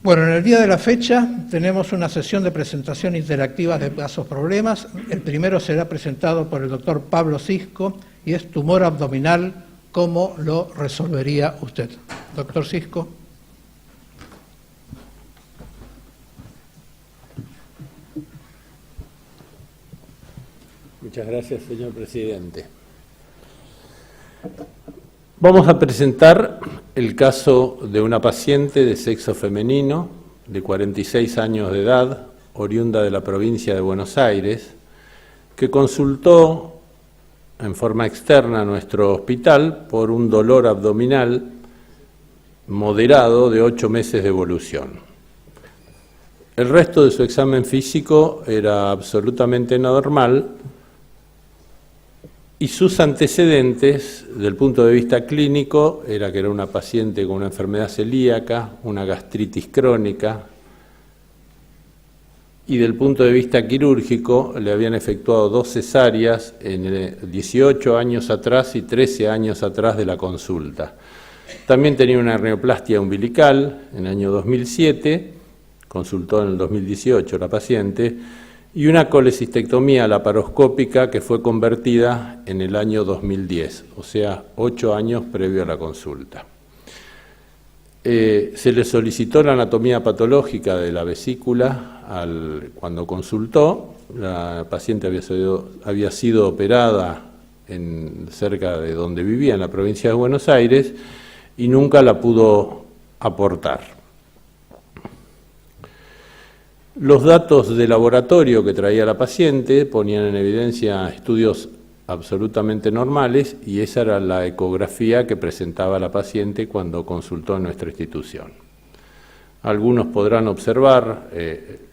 Bueno, en el día de la fecha tenemos una sesión de presentación interactiva de casos problemas. El primero será presentado por el doctor Pablo Cisco y es tumor abdominal, ¿cómo lo resolvería usted? Doctor Cisco. Muchas gracias, señor presidente. Vamos a presentar el caso de una paciente de sexo femenino, de 46 años de edad, oriunda de la provincia de Buenos Aires, que consultó en forma externa a nuestro hospital por un dolor abdominal moderado de 8 meses de evolución. El resto de su examen físico era absolutamente normal, y sus antecedentes, desde el punto de vista clínico, era que era una paciente con una enfermedad celíaca, una gastritis crónica, y del punto de vista quirúrgico le habían efectuado 2 cesáreas en 18 años atrás y 13 años atrás de la consulta. También tenía una hernioplastia umbilical en el año 2007, consultó en el 2018 la paciente, y una colecistectomía laparoscópica que fue convertida en el año 2010, o sea, 8 años previo a la consulta. Se le solicitó la anatomía patológica de la vesícula cuando consultó. La paciente había sido operada cerca de donde vivía, en la provincia de Buenos Aires, y nunca la pudo aportar. Los datos de laboratorio que traía la paciente ponían en evidencia estudios absolutamente normales y esa era la ecografía que presentaba la paciente cuando consultó en nuestra institución. Algunos podrán observar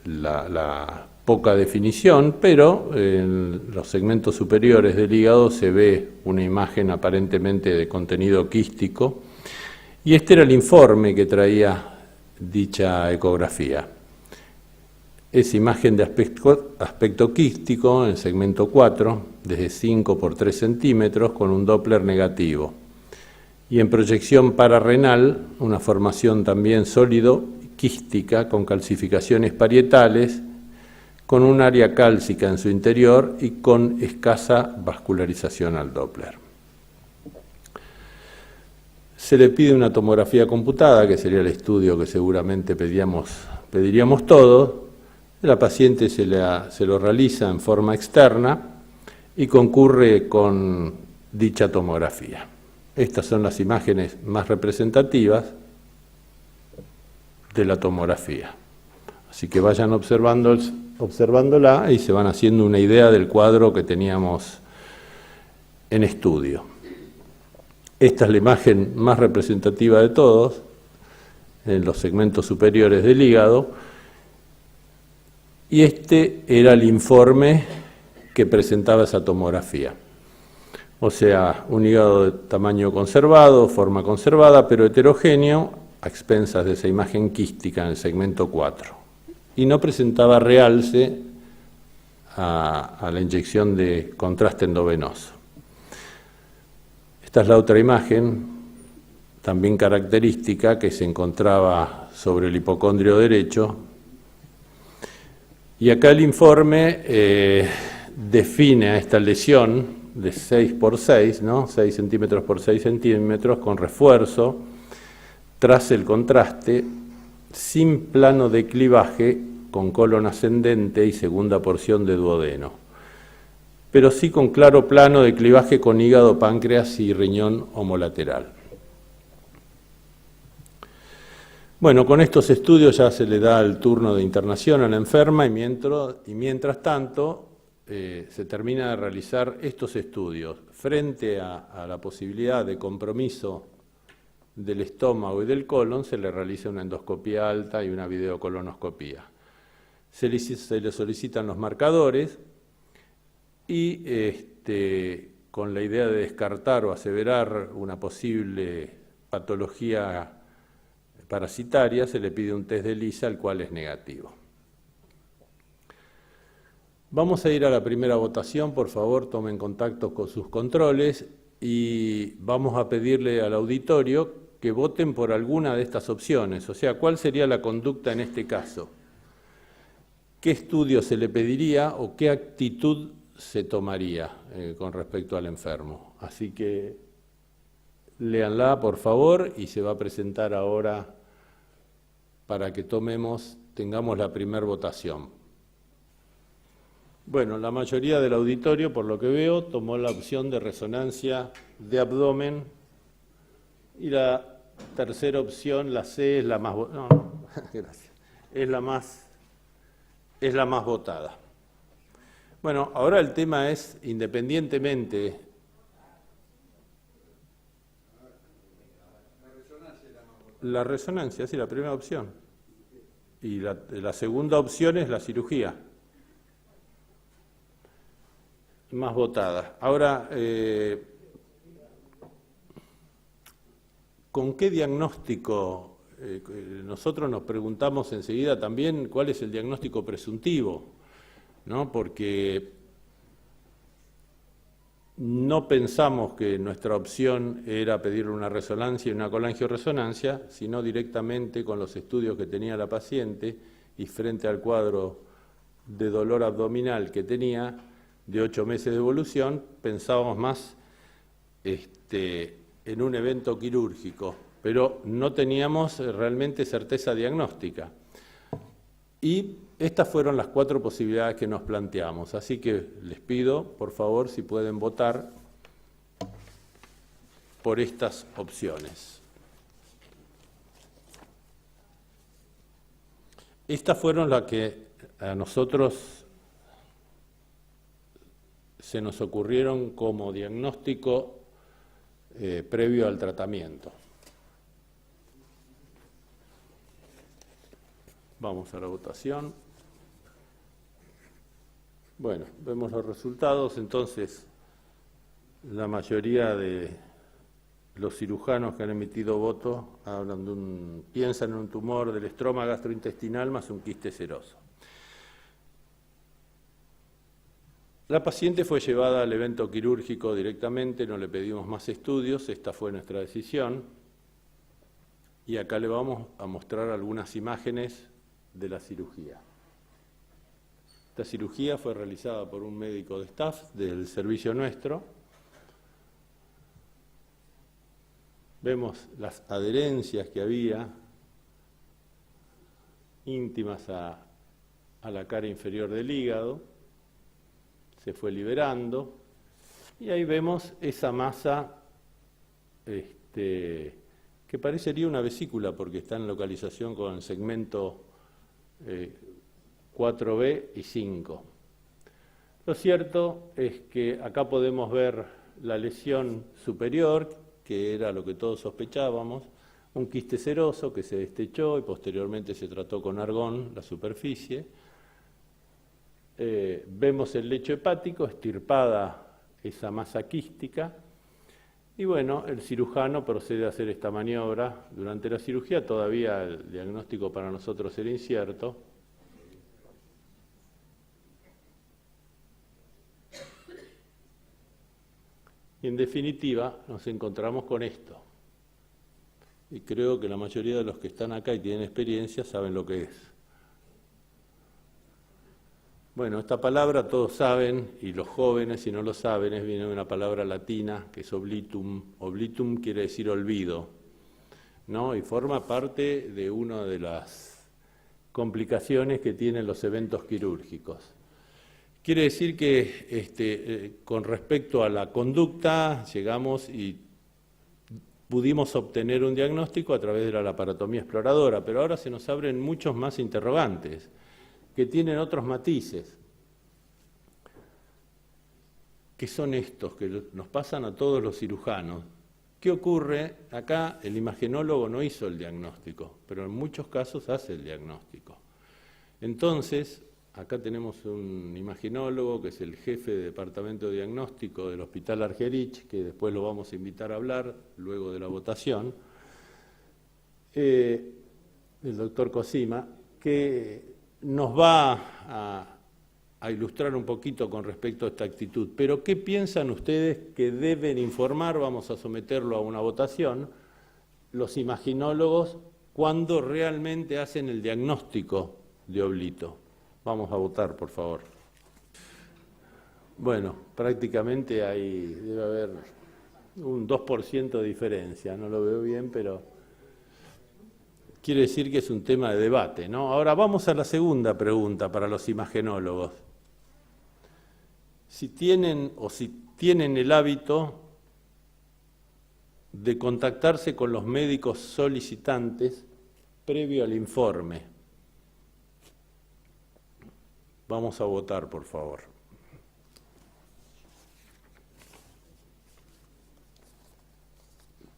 la poca definición, pero en los segmentos superiores del hígado se ve una imagen aparentemente de contenido quístico y este era el informe que traía dicha ecografía. Es imagen de aspecto quístico en el segmento 4, desde 5 por 3 centímetros, con un Doppler negativo. Y en proyección pararrenal, una formación también sólido quística con calcificaciones parietales, con un área cálcica en su interior y con escasa vascularización al Doppler. Se le pide una tomografía computada, que sería el estudio que seguramente pediríamos todos. La paciente se lo realiza en forma externa y concurre con dicha tomografía. Estas son las imágenes más representativas de la tomografía. Así que vayan observándola y se van haciendo una idea del cuadro que teníamos en estudio. Esta es la imagen más representativa de todos, en los segmentos superiores del hígado. Y este era el informe que presentaba esa tomografía. O sea, un hígado de tamaño conservado, forma conservada, pero heterogéneo, a expensas de esa imagen quística en el segmento 4. Y no presentaba realce a la inyección de contraste endovenoso. Esta es la otra imagen, también característica, que se encontraba sobre el hipocondrio derecho. Y acá el informe define a esta lesión de 6 por 6, ¿no? 6 centímetros por 6 centímetros, con refuerzo, tras el contraste, sin plano de clivaje, con colon ascendente y segunda porción de duodeno, pero sí con claro plano de clivaje con hígado, páncreas y riñón homolateral. Bueno, con estos estudios ya se le da el turno de internación a la enferma y mientras tanto se termina de realizar estos estudios. Frente a la posibilidad de compromiso del estómago y del colon, se le realiza una endoscopía alta y una videocolonoscopía. Se le solicitan los marcadores y con la idea de descartar o aseverar una posible patología parasitaria, se le pide un test de ELISA, el cual es negativo. Vamos a ir a la primera votación, por favor tomen contacto con sus controles y vamos a pedirle al auditorio que voten por alguna de estas opciones. O sea, ¿cuál sería la conducta en este caso? ¿Qué estudio se le pediría o qué actitud se tomaría con respecto al enfermo? Así que léanla, por favor, y se va a presentar ahora para que tengamos la primera votación. Bueno, la mayoría del auditorio, por lo que veo, tomó la opción de resonancia de abdomen y la tercera opción, la C, es la más gracias. Es la más votada. Bueno, ahora el tema es, independientemente. La resonancia, sí, la primera opción. Y la segunda opción es la cirugía. Más votada. Ahora, ¿con qué diagnóstico? Nosotros nos preguntamos enseguida también cuál es el diagnóstico presuntivo, ¿no? Porque no pensamos que nuestra opción era pedirle una resonancia y una colangioresonancia, sino directamente con los estudios que tenía la paciente y frente al cuadro de dolor abdominal que tenía, de 8 meses de evolución, pensábamos más en un evento quirúrgico, pero no teníamos realmente certeza diagnóstica. Y estas fueron las 4 posibilidades que nos planteamos, así que les pido, por favor, si pueden votar por estas opciones. Estas fueron las que a nosotros se nos ocurrieron como diagnóstico previo al tratamiento. Vamos a la votación. Bueno, vemos los resultados. Entonces, la mayoría de los cirujanos que han emitido voto piensan en un tumor del estroma gastrointestinal más un quiste seroso. La paciente fue llevada al evento quirúrgico directamente, no le pedimos más estudios, esta fue nuestra decisión. Y acá le vamos a mostrar algunas imágenes de la cirugía. Esta cirugía fue realizada por un médico de staff del servicio nuestro. Vemos las adherencias que había íntimas a la cara inferior del hígado. Se fue liberando y ahí vemos esa masa que parecería una vesícula porque está en localización con el segmento 4B y 5. Lo cierto es que acá podemos ver la lesión superior, que era lo que todos sospechábamos, un quiste seroso que se destechó y posteriormente se trató con argón la superficie. Vemos el lecho hepático, estirpada esa masa quística, y bueno, el cirujano procede a hacer esta maniobra. Durante la cirugía todavía el diagnóstico para nosotros era incierto. Y en definitiva nos encontramos con esto. Y creo que la mayoría de los que están acá y tienen experiencia saben lo que es. Bueno, esta palabra todos saben, y los jóvenes, si no lo saben, viene de una palabra latina que es oblitum. Oblitum quiere decir olvido, ¿no? Y forma parte de una de las complicaciones que tienen los eventos quirúrgicos. Quiere decir que con respecto a la conducta llegamos y pudimos obtener un diagnóstico a través de la laparotomía exploradora, pero ahora se nos abren muchos más interrogantes que tienen otros matices. ¿Qué son estos que nos pasan a todos los cirujanos? ¿Qué ocurre? Acá el imagenólogo no hizo el diagnóstico, pero en muchos casos hace el diagnóstico. Entonces, acá tenemos un imagenólogo que es el jefe de departamento de diagnóstico del Hospital Argerich, que después lo vamos a invitar a hablar luego de la votación, el doctor Cosima, que nos va a ilustrar un poquito con respecto a esta actitud. Pero ¿qué piensan ustedes que deben informar? Vamos a someterlo a una votación. los imaginólogos cuando realmente hacen el diagnóstico de oblito. Vamos a votar, por favor. Bueno, prácticamente debe haber un 2% de diferencia, no lo veo bien, pero quiere decir que es un tema de debate, ¿no? Ahora vamos a la segunda pregunta para los imagenólogos. Si tienen el hábito de contactarse con los médicos solicitantes previo al informe. Vamos a votar, por favor.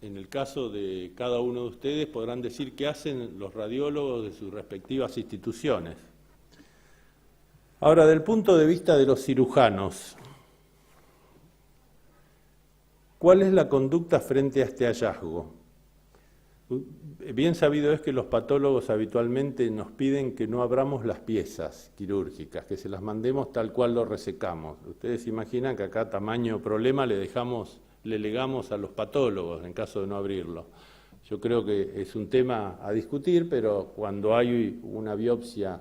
En el caso de cada uno de ustedes podrán decir qué hacen los radiólogos de sus respectivas instituciones. Ahora, del punto de vista de los cirujanos, ¿cuál es la conducta frente a este hallazgo? Bien sabido es que los patólogos habitualmente nos piden que no abramos las piezas quirúrgicas, que se las mandemos tal cual lo resecamos. Ustedes imaginan que acá tamaño problema le legamos a los patólogos en caso de no abrirlo. Yo creo que es un tema a discutir, pero cuando hay una biopsia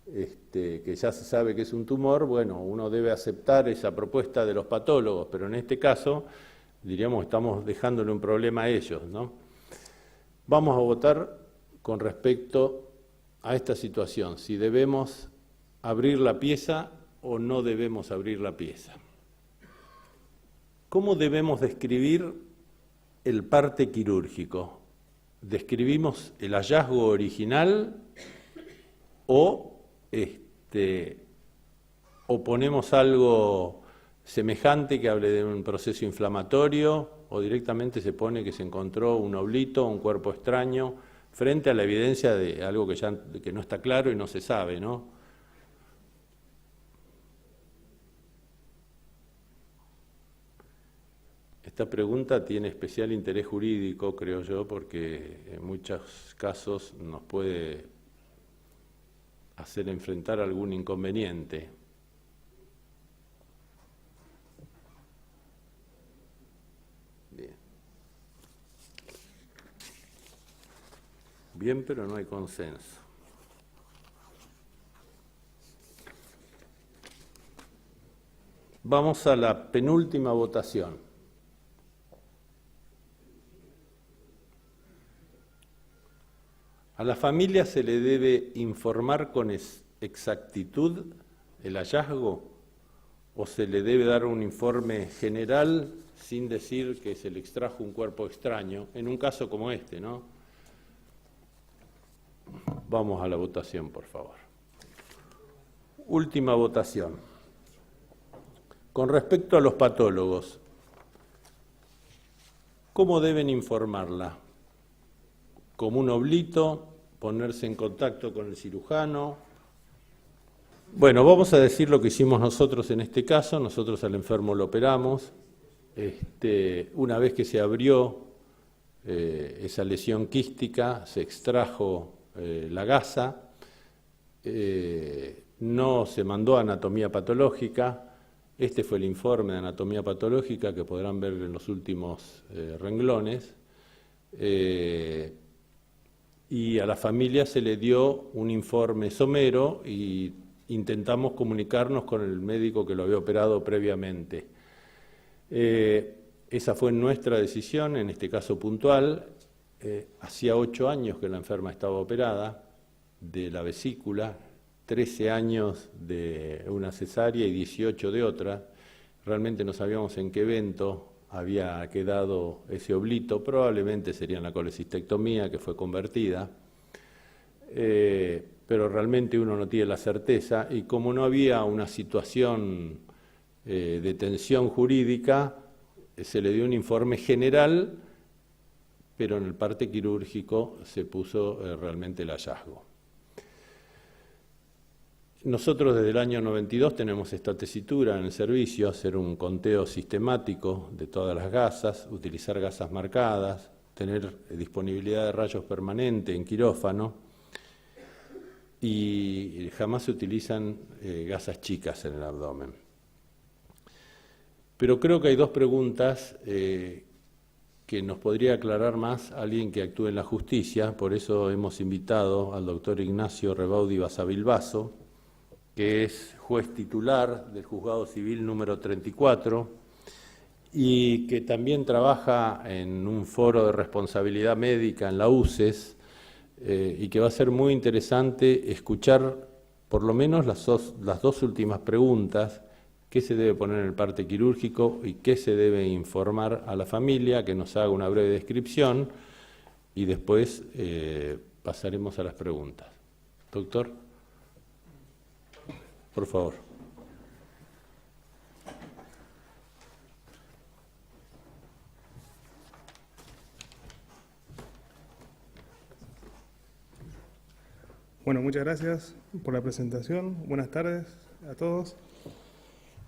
que ya se sabe que es un tumor, bueno, uno debe aceptar esa propuesta de los patólogos, pero en este caso, diríamos, estamos dejándole un problema a ellos, ¿no? Vamos a votar con respecto a esta situación, si debemos abrir la pieza o no debemos abrir la pieza. ¿Cómo debemos describir el parte quirúrgico? ¿Describimos el hallazgo original o ponemos algo semejante que hable de un proceso inflamatorio, o directamente se pone que se encontró un oblito, un cuerpo extraño, frente a la evidencia de algo que no está claro y no se sabe, ¿no? Esta pregunta tiene especial interés jurídico, creo yo, porque en muchos casos nos puede hacer enfrentar algún inconveniente. Bien. Bien, pero no hay consenso. Vamos a la penúltima votación. ¿A la familia se le debe informar con exactitud el hallazgo o se le debe dar un informe general sin decir que se le extrajo un cuerpo extraño, en un caso como este, ¿no? Vamos a la votación, por favor. Última votación. Con respecto a los patólogos, ¿cómo deben informarla? ¿Como un oblito? ¿Ponerse en contacto con el cirujano? Bueno, vamos a decir lo que hicimos nosotros en este caso. Nosotros al enfermo lo operamos. Una vez que se abrió esa lesión quística, se extrajo la gasa, no se mandó a anatomía patológica. Este fue el informe de anatomía patológica que podrán ver en los últimos renglones. Y a la familia se le dio un informe somero y intentamos comunicarnos con el médico que lo había operado previamente. Esa fue nuestra decisión, en este caso puntual. Hacía 8 años que la enferma estaba operada de la vesícula, 13 años de una cesárea y 18 de otra. Realmente no sabíamos en qué evento había quedado ese oblito, probablemente sería en la colecistectomía que fue convertida, pero realmente uno no tiene la certeza, y como no había una situación de tensión jurídica, se le dio un informe general, pero en el parte quirúrgico se puso realmente el hallazgo. Nosotros desde el año 92 tenemos esta tesitura en el servicio, hacer un conteo sistemático de todas las gasas, utilizar gasas marcadas, tener disponibilidad de rayos permanente en quirófano, y jamás se utilizan gasas chicas en el abdomen. Pero creo que hay dos preguntas que que nos podría aclarar más alguien que actúe en la justicia. Por eso hemos invitado al doctor Ignacio Rebaudi Basavilbaso, que es juez titular del Juzgado Civil número 34 y que también trabaja en un foro de responsabilidad médica en la UCES, y que va a ser muy interesante escuchar por lo menos las dos últimas preguntas: qué se debe poner en el parte quirúrgico y qué se debe informar a la familia, que nos haga una breve descripción y después pasaremos a las preguntas. Doctor, por favor. Bueno, muchas gracias por la presentación. Buenas tardes a todos.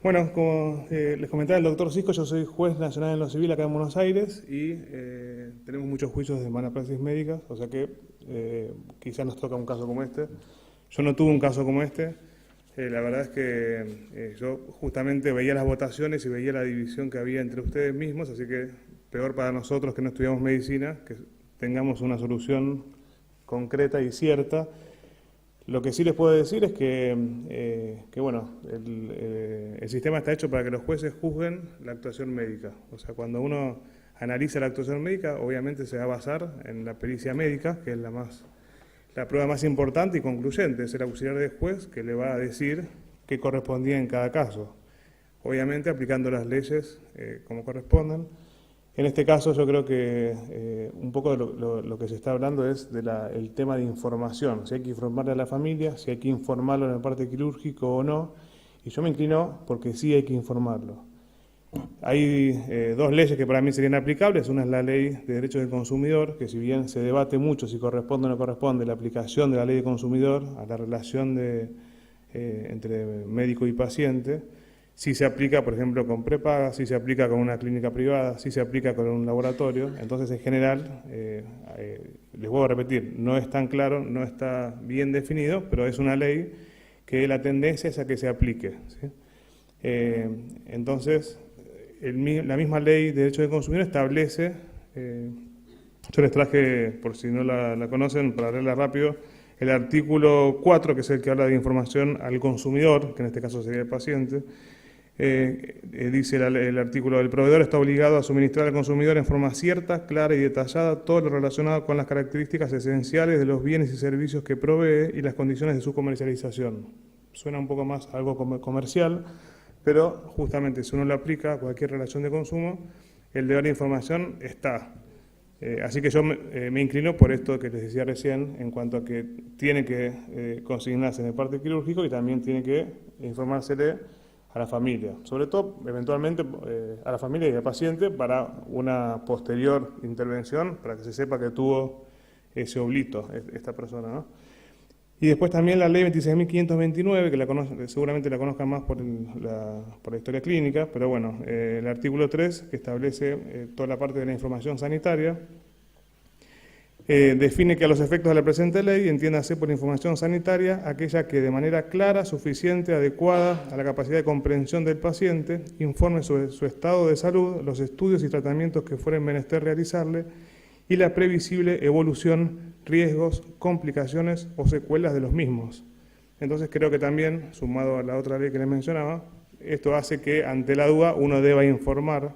Bueno, como les comentaba el doctor Cisco, yo soy juez nacional en lo civil acá en Buenos Aires y tenemos muchos juicios de mala praxis médica, o sea que quizás nos toca un caso como este. Yo no tuve un caso como este. La verdad es que yo justamente veía las votaciones y veía la división que había entre ustedes mismos, así que peor para nosotros que no estudiamos medicina, que tengamos una solución concreta y cierta. Lo que sí les puedo decir es que bueno, el sistema está hecho para que los jueces juzguen la actuación médica. O sea, cuando uno analiza la actuación médica, obviamente se va a basar en la pericia médica, que es la prueba más importante y concluyente. Es el auxiliar del juez que le va a decir qué correspondía en cada caso. Obviamente aplicando las leyes como correspondan. En este caso yo creo que un poco de lo que se está hablando es del tema de información, si hay que informarle a la familia, si hay que informarlo en el parte quirúrgico o no, y yo me inclino porque sí hay que informarlo. Hay dos leyes que para mí serían aplicables. Una es la Ley de Derechos del Consumidor, que si bien se debate mucho si corresponde o no corresponde la aplicación de la Ley de Consumidor a la relación entre médico y paciente, si se aplica, por ejemplo, con prepaga, si se aplica con una clínica privada, si se aplica con un laboratorio. Entonces, en general, les vuelvo a repetir, no es tan claro, no está bien definido, pero es una ley que la tendencia es a que se aplique, ¿sí? Entonces, la misma Ley de Derechos del Consumidor establece, yo les traje, por si no la conocen, para leerla rápido, el artículo 4, que es el que habla de información al consumidor, que en este caso sería el paciente. Dice el artículo: el proveedor está obligado a suministrar al consumidor en forma cierta, clara y detallada todo lo relacionado con las características esenciales de los bienes y servicios que provee y las condiciones de su comercialización. Suena un poco más a algo comercial, pero justamente si uno lo aplica a cualquier relación de consumo, el deber de información está. Así que yo me inclino por esto que les decía recién, en cuanto a que tiene que consignarse en el parte quirúrgico y también tiene que informársele a la familia, sobre todo eventualmente a la familia y al paciente para una posterior intervención, para que se sepa que tuvo ese oblito esta persona, ¿no? Y después también la Ley 26.529, que seguramente la conozcan más por la historia clínica, pero bueno, el artículo 3, que establece toda la parte de la información sanitaria, define que a los efectos de la presente ley, entiéndase por información sanitaria aquella que de manera clara, suficiente, adecuada a la capacidad de comprensión del paciente, informe sobre su estado de salud, los estudios y tratamientos que fueren menester realizarle y la previsible evolución, riesgos, complicaciones o secuelas de los mismos. Entonces creo que también, sumado a la otra ley que les mencionaba, esto hace que ante la duda uno deba informar.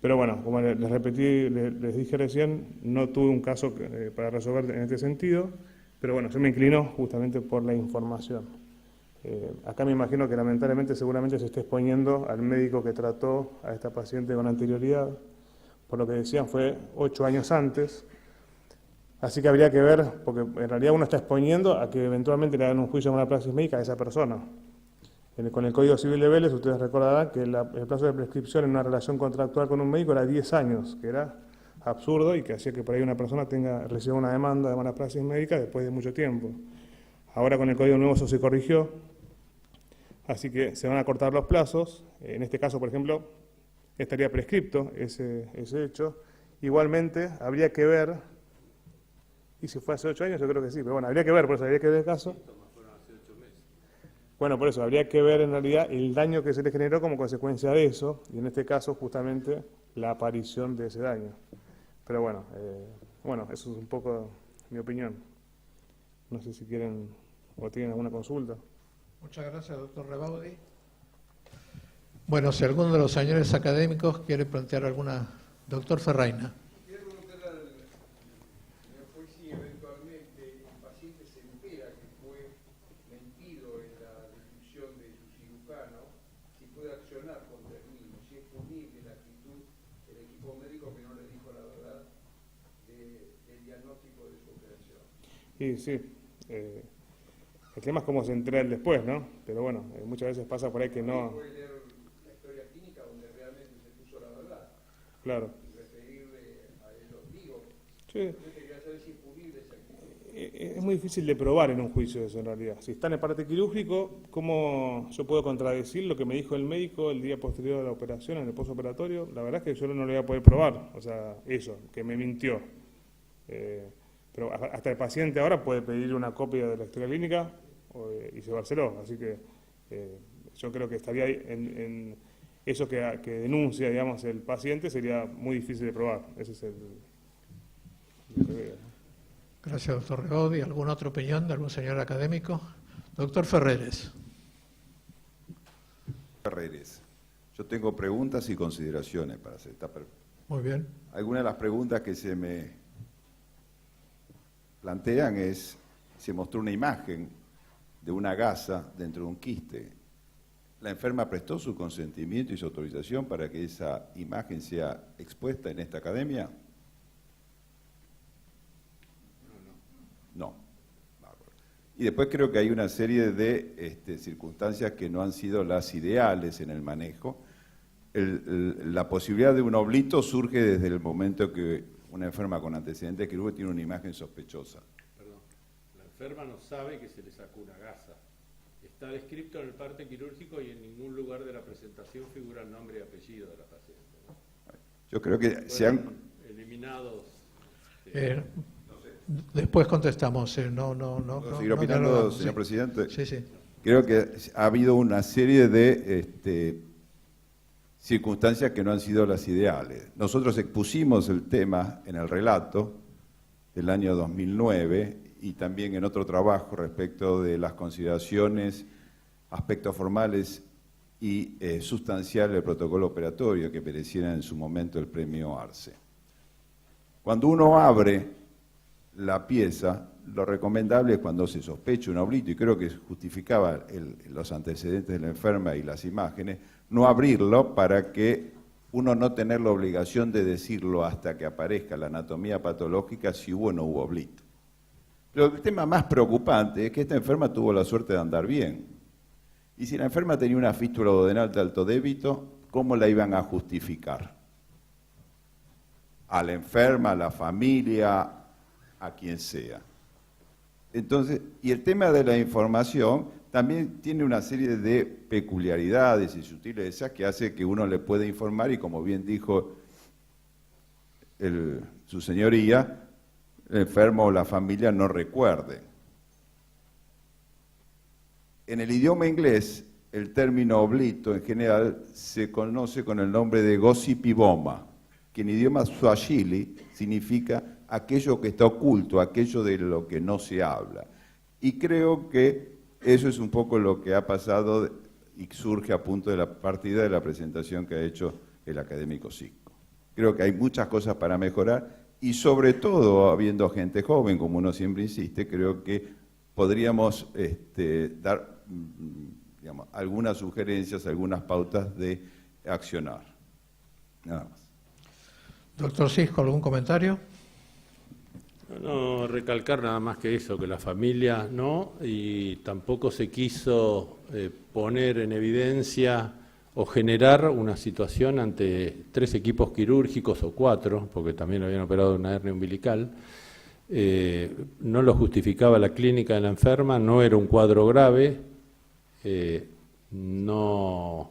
Pero bueno, como les repetí, les dije recién, no tuve un caso para resolver en este sentido, pero bueno, yo me inclino justamente por la información. Acá me imagino que lamentablemente seguramente se está exponiendo al médico que trató a esta paciente con anterioridad, por lo que decían fue 8 años antes, así que habría que ver, porque en realidad uno está exponiendo a que eventualmente le hagan un juicio de mala praxis médica a esa persona. Con el Código Civil de Vélez, ustedes recordarán que el plazo de prescripción en una relación contractual con un médico era 10 años, que era absurdo y que hacía que por ahí una persona reciba una demanda de mala praxis médica después de mucho tiempo. Ahora con el Código Nuevo eso se corrigió, así que se van a cortar los plazos. En este caso, por ejemplo, estaría prescripto ese hecho. Igualmente, habría que ver, y si fue hace 8 años, yo creo que sí, pero bueno, habría que ver, por eso habría que ver el caso. Bueno, por eso, habría que ver en realidad el daño que se le generó como consecuencia de eso, y en este caso justamente la aparición de ese daño. Pero bueno, eso es un poco mi opinión. No sé si quieren o tienen alguna consulta. Muchas gracias, doctor Rebaudi. Bueno, si alguno de los señores académicos quiere plantear alguna... Doctor Ferraina. Quiero preguntar al señor juez si eventualmente el paciente se entera que fue mentido en la descripción de su cirujano, si puede accionar contra el mismo, si es punible la actitud del equipo médico que no le dijo la verdad del diagnóstico de su operación. Y sí, el tema es cómo se entera él después, ¿no? Pero bueno, muchas veces pasa por ahí que no... Puede leer la historia clínica donde realmente se puso la verdad. Claro. Y referirle a ellos. Digo, Sí. yo quería saber si es punible esa actitud. Es muy difícil de probar en un juicio eso en realidad. Si está en el parte quirúrgico, ¿cómo yo puedo contradecir lo que me dijo el médico el día posterior a la operación, en el postoperatorio? La verdad es que yo no lo voy a poder probar, o sea, eso, que me mintió. Pero hasta el paciente ahora puede pedir una copia de la historia clínica y llevárselo, así que yo creo que estaría ahí en eso que denuncia, digamos, el paciente sería muy difícil de probar. Ese es lo que veo. Gracias, doctor Rebaudi. ¿Alguna otra opinión de algún señor académico? Doctor Ferreres. Ferreres. Yo tengo preguntas y consideraciones para hacer. Muy bien. Algunas de las preguntas que se me plantean es, se mostró una imagen de una gasa dentro de un quiste. ¿La enferma prestó su consentimiento y su autorización para que esa imagen sea expuesta en esta academia? No. Y después creo que hay una serie de circunstancias que no han sido las ideales en el manejo. La posibilidad de un oblito surge desde el momento que una enferma con antecedentes quirúrgicos tiene una imagen sospechosa. Perdón, la enferma no sabe que se le sacó una gasa. Está descrito en el parte quirúrgico y en ningún lugar de la presentación figura el nombre y apellido de la paciente, ¿no? Yo creo que se han... eliminados. Después contestamos. No, ¿Puedo seguir opinando, dialogamos, señor sí. presidente? Sí. Creo que ha habido una serie de circunstancias que no han sido las ideales. Nosotros expusimos el tema en el relato del año 2009 y también en otro trabajo respecto de las consideraciones, aspectos formales y sustanciales del protocolo operatorio que mereciera en su momento el premio Arce. Cuando uno abre la pieza, lo recomendable es cuando se sospecha un oblito, y creo que justificaba los antecedentes de la enferma y las imágenes, no abrirlo para que uno no tener la obligación de decirlo hasta que aparezca la anatomía patológica si hubo o no hubo oblito. Pero el tema más preocupante es que esta enferma tuvo la suerte de andar bien. Y si la enferma tenía una fístula duodenal de alto débito, ¿cómo la iban a justificar? A la enferma, a la familia, a quien sea. Entonces, y el tema de la información también tiene una serie de peculiaridades y sutilezas que hace que uno le pueda informar y, como bien dijo su señoría, el enfermo o la familia no recuerden. En el idioma inglés, el término oblito en general se conoce con el nombre de gossipiboma, que en idioma swahili significa aquello que está oculto, aquello de lo que no se habla. Y creo que eso es un poco lo que ha pasado y surge a punto de la partida de la presentación que ha hecho el académico Cisco. Creo que hay muchas cosas para mejorar y sobre todo, habiendo gente joven, como uno siempre insiste, creo que podríamos dar algunas sugerencias, algunas pautas de accionar. Nada más. Doctor Cisco, ¿algún comentario? No, recalcar nada más que eso, que la familia no, y tampoco se quiso poner en evidencia o generar una situación ante 3 equipos quirúrgicos o 4, porque también habían operado una hernia umbilical. No lo justificaba la clínica de la enferma, no era un cuadro grave, no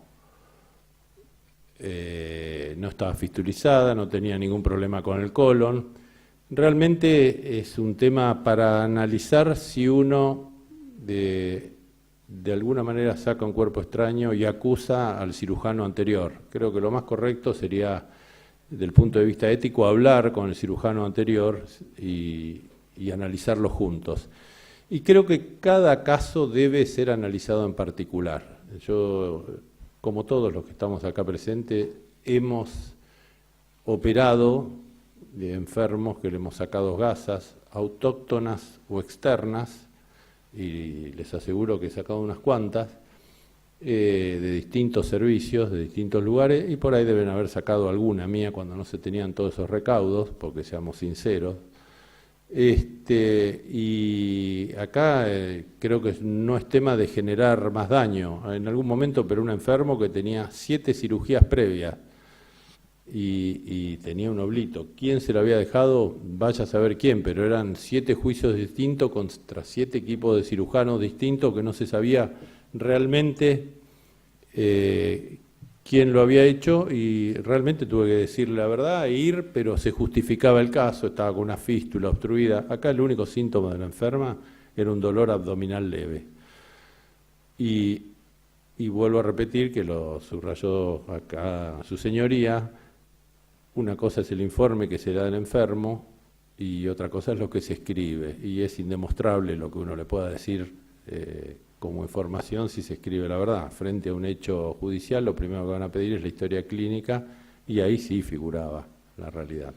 estaba fistulizada, no tenía ningún problema con el colon. Realmente es un tema para analizar si uno de alguna manera saca un cuerpo extraño y acusa al cirujano anterior. Creo que lo más correcto sería del punto de vista ético, hablar con el cirujano anterior y analizarlo juntos. Y creo que cada caso debe ser analizado en particular. Yo, como todos los que estamos acá presentes, hemos operado de enfermos que le hemos sacado gasas, autóctonas o externas, y les aseguro que he sacado unas cuantas, de distintos servicios, de distintos lugares, y por ahí deben haber sacado alguna mía cuando no se tenían todos esos recaudos, porque seamos sinceros. Y acá creo que no es tema de generar más daño. En algún momento, pero un enfermo que tenía 7 cirugías previas y tenía un oblito. ¿Quién se lo había dejado? Vaya a saber quién, pero eran 7 juicios distintos contra 7 equipos de cirujanos distintos que no se sabía realmente quién lo había hecho, y realmente tuve que decirle la verdad e ir, pero se justificaba el caso, estaba con una fístula obstruida. Acá el único síntoma de la enferma era un dolor abdominal leve. Y vuelvo a repetir que lo subrayó acá su señoría, una cosa es el informe que se da del enfermo y otra cosa es lo que se escribe, y es indemostrable lo que uno le pueda decir como información si se escribe la verdad. Frente a un hecho judicial, lo primero que van a pedir es la historia clínica, y ahí sí figuraba la realidad.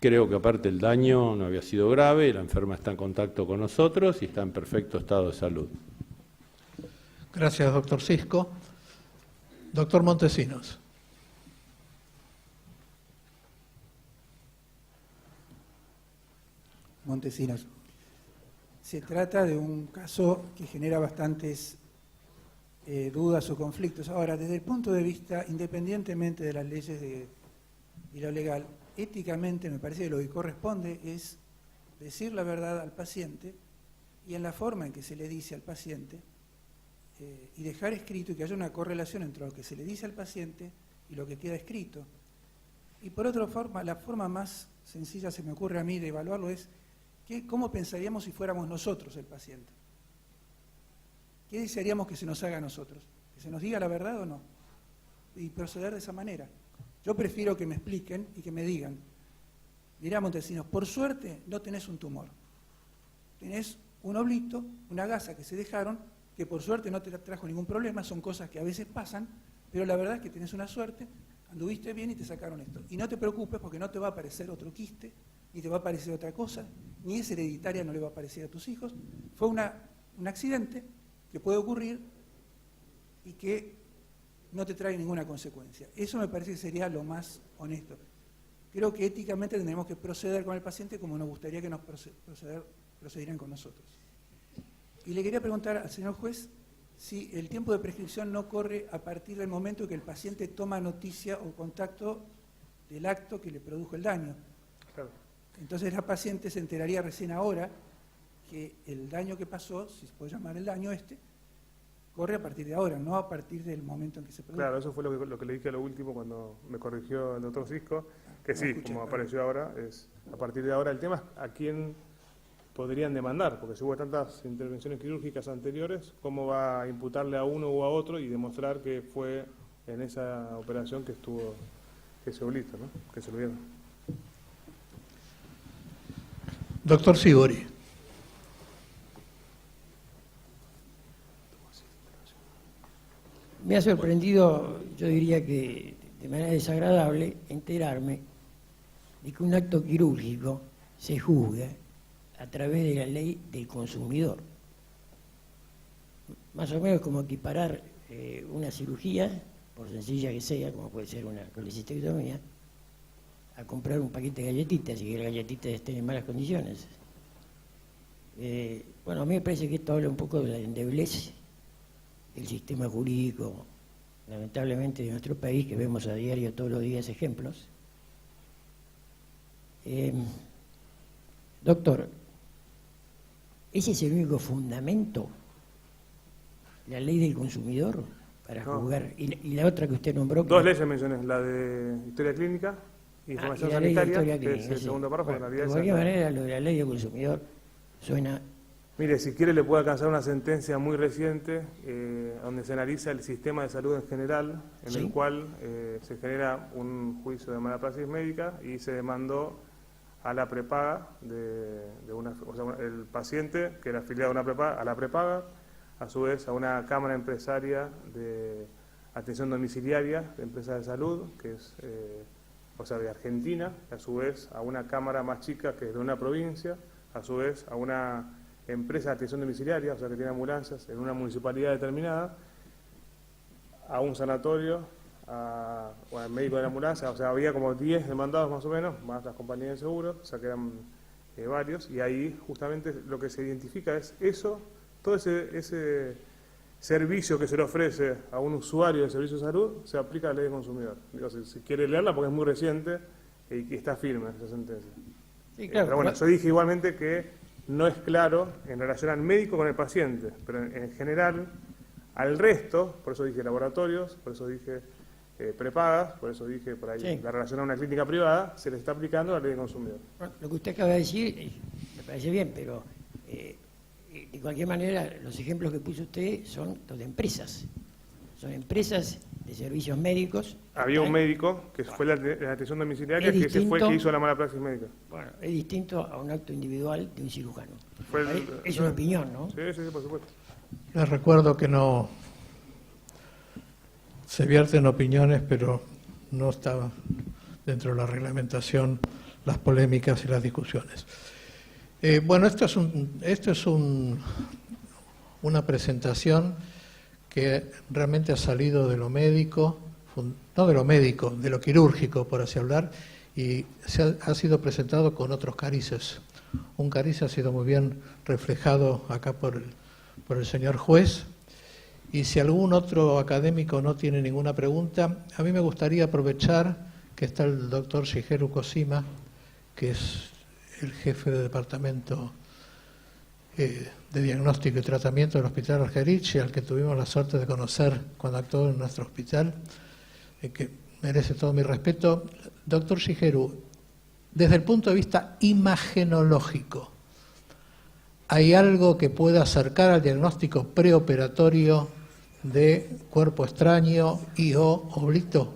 Creo que aparte el daño no había sido grave, la enferma está en contacto con nosotros y está en perfecto estado de salud. Gracias, doctor Cisco. Doctor Montesinos. Montesinos. Se trata de un caso que genera bastantes dudas o conflictos. Ahora, desde el punto de vista, independientemente de las leyes y lo legal, éticamente me parece que lo que corresponde es decir la verdad al paciente, y en la forma en que se le dice al paciente, y dejar escrito y que haya una correlación entre lo que se le dice al paciente y lo que queda escrito. Y por otra forma, la forma más sencilla se me ocurre a mí de evaluarlo es ¿cómo pensaríamos si fuéramos nosotros el paciente? ¿Qué desearíamos que se nos haga a nosotros? ¿Que se nos diga la verdad o no? Y proceder de esa manera. Yo prefiero que me expliquen y que me digan, mirá, Montesinos, por suerte no tenés un tumor. Tenés un oblito, una gasa que se dejaron, que por suerte no te trajo ningún problema, son cosas que a veces pasan, pero la verdad es que tenés una suerte, anduviste bien y te sacaron esto. Y no te preocupes porque no te va a aparecer otro quiste, ni te va a aparecer otra cosa, ni es hereditaria, no le va a aparecer a tus hijos. Fue un accidente que puede ocurrir y que no te trae ninguna consecuencia. Eso me parece que sería lo más honesto. Creo que éticamente tendremos que proceder con el paciente como nos gustaría que nos procedieran con nosotros. Y le quería preguntar al señor juez si el tiempo de prescripción no corre a partir del momento en que el paciente toma noticia o contacto del acto que le produjo el daño. Claro. Entonces la paciente se enteraría recién ahora que el daño que pasó, si se puede llamar el daño corre a partir de ahora, no a partir del momento en que se produjo. Claro, eso fue lo que le dije a lo último cuando me corrigió el doctor Cisco, que sí, como apareció ahora, es a partir de ahora. El tema es a quién podrían demandar, porque si hubo tantas intervenciones quirúrgicas anteriores, ¿cómo va a imputarle a uno o a otro y demostrar que fue en esa operación que estuvo ese oblito, ¿no? Que se lo vieron? Doctor Sivori. Me ha sorprendido, yo diría que de manera desagradable, enterarme de que un acto quirúrgico se juzga a través de la ley del consumidor. Más o menos como equiparar una cirugía, por sencilla que sea, como puede ser una colecistectomía, a comprar un paquete de galletitas y que las galletitas estén en malas condiciones. Bueno, a mí me parece que esto habla un poco de la endeblez del sistema jurídico, lamentablemente, de nuestro país, que vemos a diario, todos los días, ejemplos. Doctor, ¿ese es el único fundamento, la ley del consumidor, para juzgar? Y la otra que usted nombró... Dos leyes mencioné, la de historia clínica y información sanitaria, que es el segundo párrafo. Bueno, de cualquier manera, lo de la ley del consumidor suena Mire, si quiere le puedo alcanzar una sentencia muy reciente donde se analiza el sistema de salud en general, en Sí. el cual se genera un juicio de mala praxis médica y se demandó a la prepaga o sea, el paciente que era afiliado a una prepaga, a la prepaga, a su vez a una cámara empresaria de atención domiciliaria de empresas de salud, que es o sea, de Argentina, a su vez a una cámara más chica que es de una provincia, a su vez a una empresa de atención domiciliaria, o sea que tiene ambulancias en una municipalidad determinada, a un sanatorio, o al médico de la ambulancia, o sea, había como 10 demandados más o menos, más las compañías de seguros, o sea que eran varios, y ahí justamente lo que se identifica es eso, todo ese servicio que se le ofrece a un usuario de servicio de salud, se aplica a la ley de consumidor. Digo, si quiere leerla, porque es muy reciente y está firme esa sentencia. Sí, claro. Pero bueno, yo dije igualmente que no es claro en relación al médico con el paciente, pero en general al resto, por eso dije laboratorios, por eso dije prepagas, por eso dije por ahí Sí. la relación a una clínica privada, se le está aplicando la ley de consumidor. Bueno, lo que usted acaba de decir me parece bien, pero de cualquier manera los ejemplos que puso usted son los de empresas. Son empresas de servicios médicos. Había un médico que fue la atención domiciliaria, Es que ese fue el que distinto. hizo la mala praxis médica. Bueno, es distinto a un acto individual de un cirujano. Fue el- Es una opinión, ¿no? Sí, sí, sí, por supuesto. Les recuerdo que no se vierten opiniones, pero no estaba dentro de la reglamentación las polémicas y las discusiones. Bueno, esto es una presentación que realmente ha salido de lo médico, no de lo médico, de lo quirúrgico, por así hablar, y ha sido presentado con otros carices. Un cariz ha sido muy bien reflejado acá por el señor juez. Y si algún otro académico no tiene ninguna pregunta, a mí me gustaría aprovechar que está el doctor Shigeru Kojima, que es el jefe de departamento de diagnóstico y tratamiento del Hospital Argerich, al que tuvimos la suerte de conocer cuando actuó en nuestro hospital, que merece todo mi respeto. Doctor Shigeru, desde el punto de vista imagenológico, ¿hay algo que pueda acercar al diagnóstico preoperatorio de cuerpo extraño y o oblito?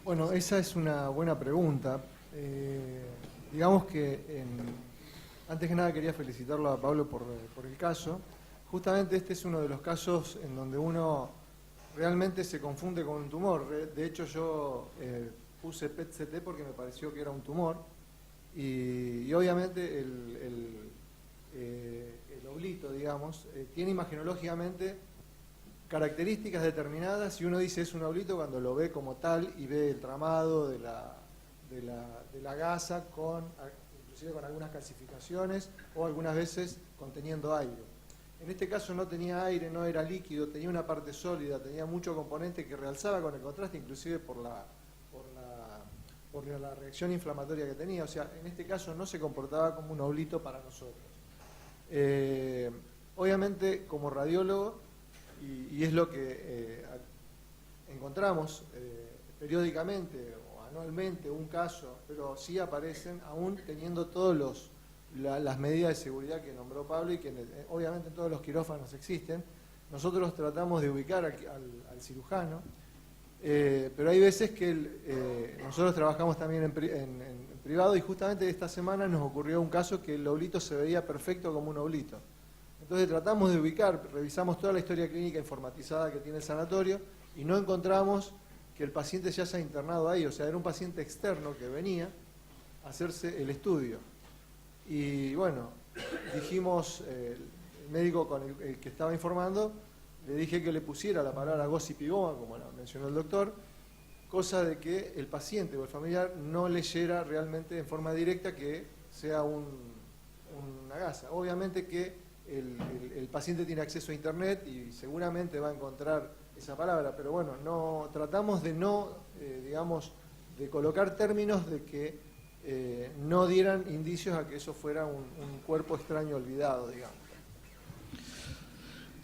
Bueno, esa es una buena pregunta. Digamos que, antes que nada quería felicitarlo a Pablo por el caso. Justamente este es uno de los casos en donde uno realmente se confunde con un tumor. De hecho yo puse PET-CT porque me pareció que era un tumor y obviamente el oblito, digamos, tiene imagenológicamente características determinadas y uno dice es un oblito cuando lo ve como tal y ve el tramado de la gasa, inclusive con algunas calcificaciones o algunas veces conteniendo aire. En este caso no tenía aire, no era líquido, tenía una parte sólida, tenía mucho componente que realzaba con el contraste, inclusive por la reacción inflamatoria que tenía. O sea, en este caso no se comportaba como un oblito para nosotros. Obviamente, como radiólogo, y es lo que encontramos periódicamente o anualmente un caso, pero sí aparecen aún teniendo todos las medidas de seguridad que nombró Pablo y que obviamente en todos los quirófanos existen. Nosotros tratamos de ubicar al cirujano, pero hay veces que nosotros trabajamos también en privado y justamente esta semana nos ocurrió un caso que el oblito se veía perfecto como un oblito. Entonces tratamos de ubicar, revisamos toda la historia clínica informatizada que tiene el sanatorio y no encontramos que el paciente se haya internado ahí, o sea, era un paciente externo que venía a hacerse el estudio. Y bueno, dijimos, el médico con el que estaba informando, le dije que le pusiera la palabra gosipigoma, como la mencionó el doctor, cosa de que el paciente o el familiar no leyera realmente en forma directa que sea una gasa. Obviamente que el paciente tiene acceso a internet y seguramente va a encontrar esa palabra, pero bueno, tratamos de digamos, de colocar términos de que no dieran indicios a que eso fuera un cuerpo extraño olvidado, digamos.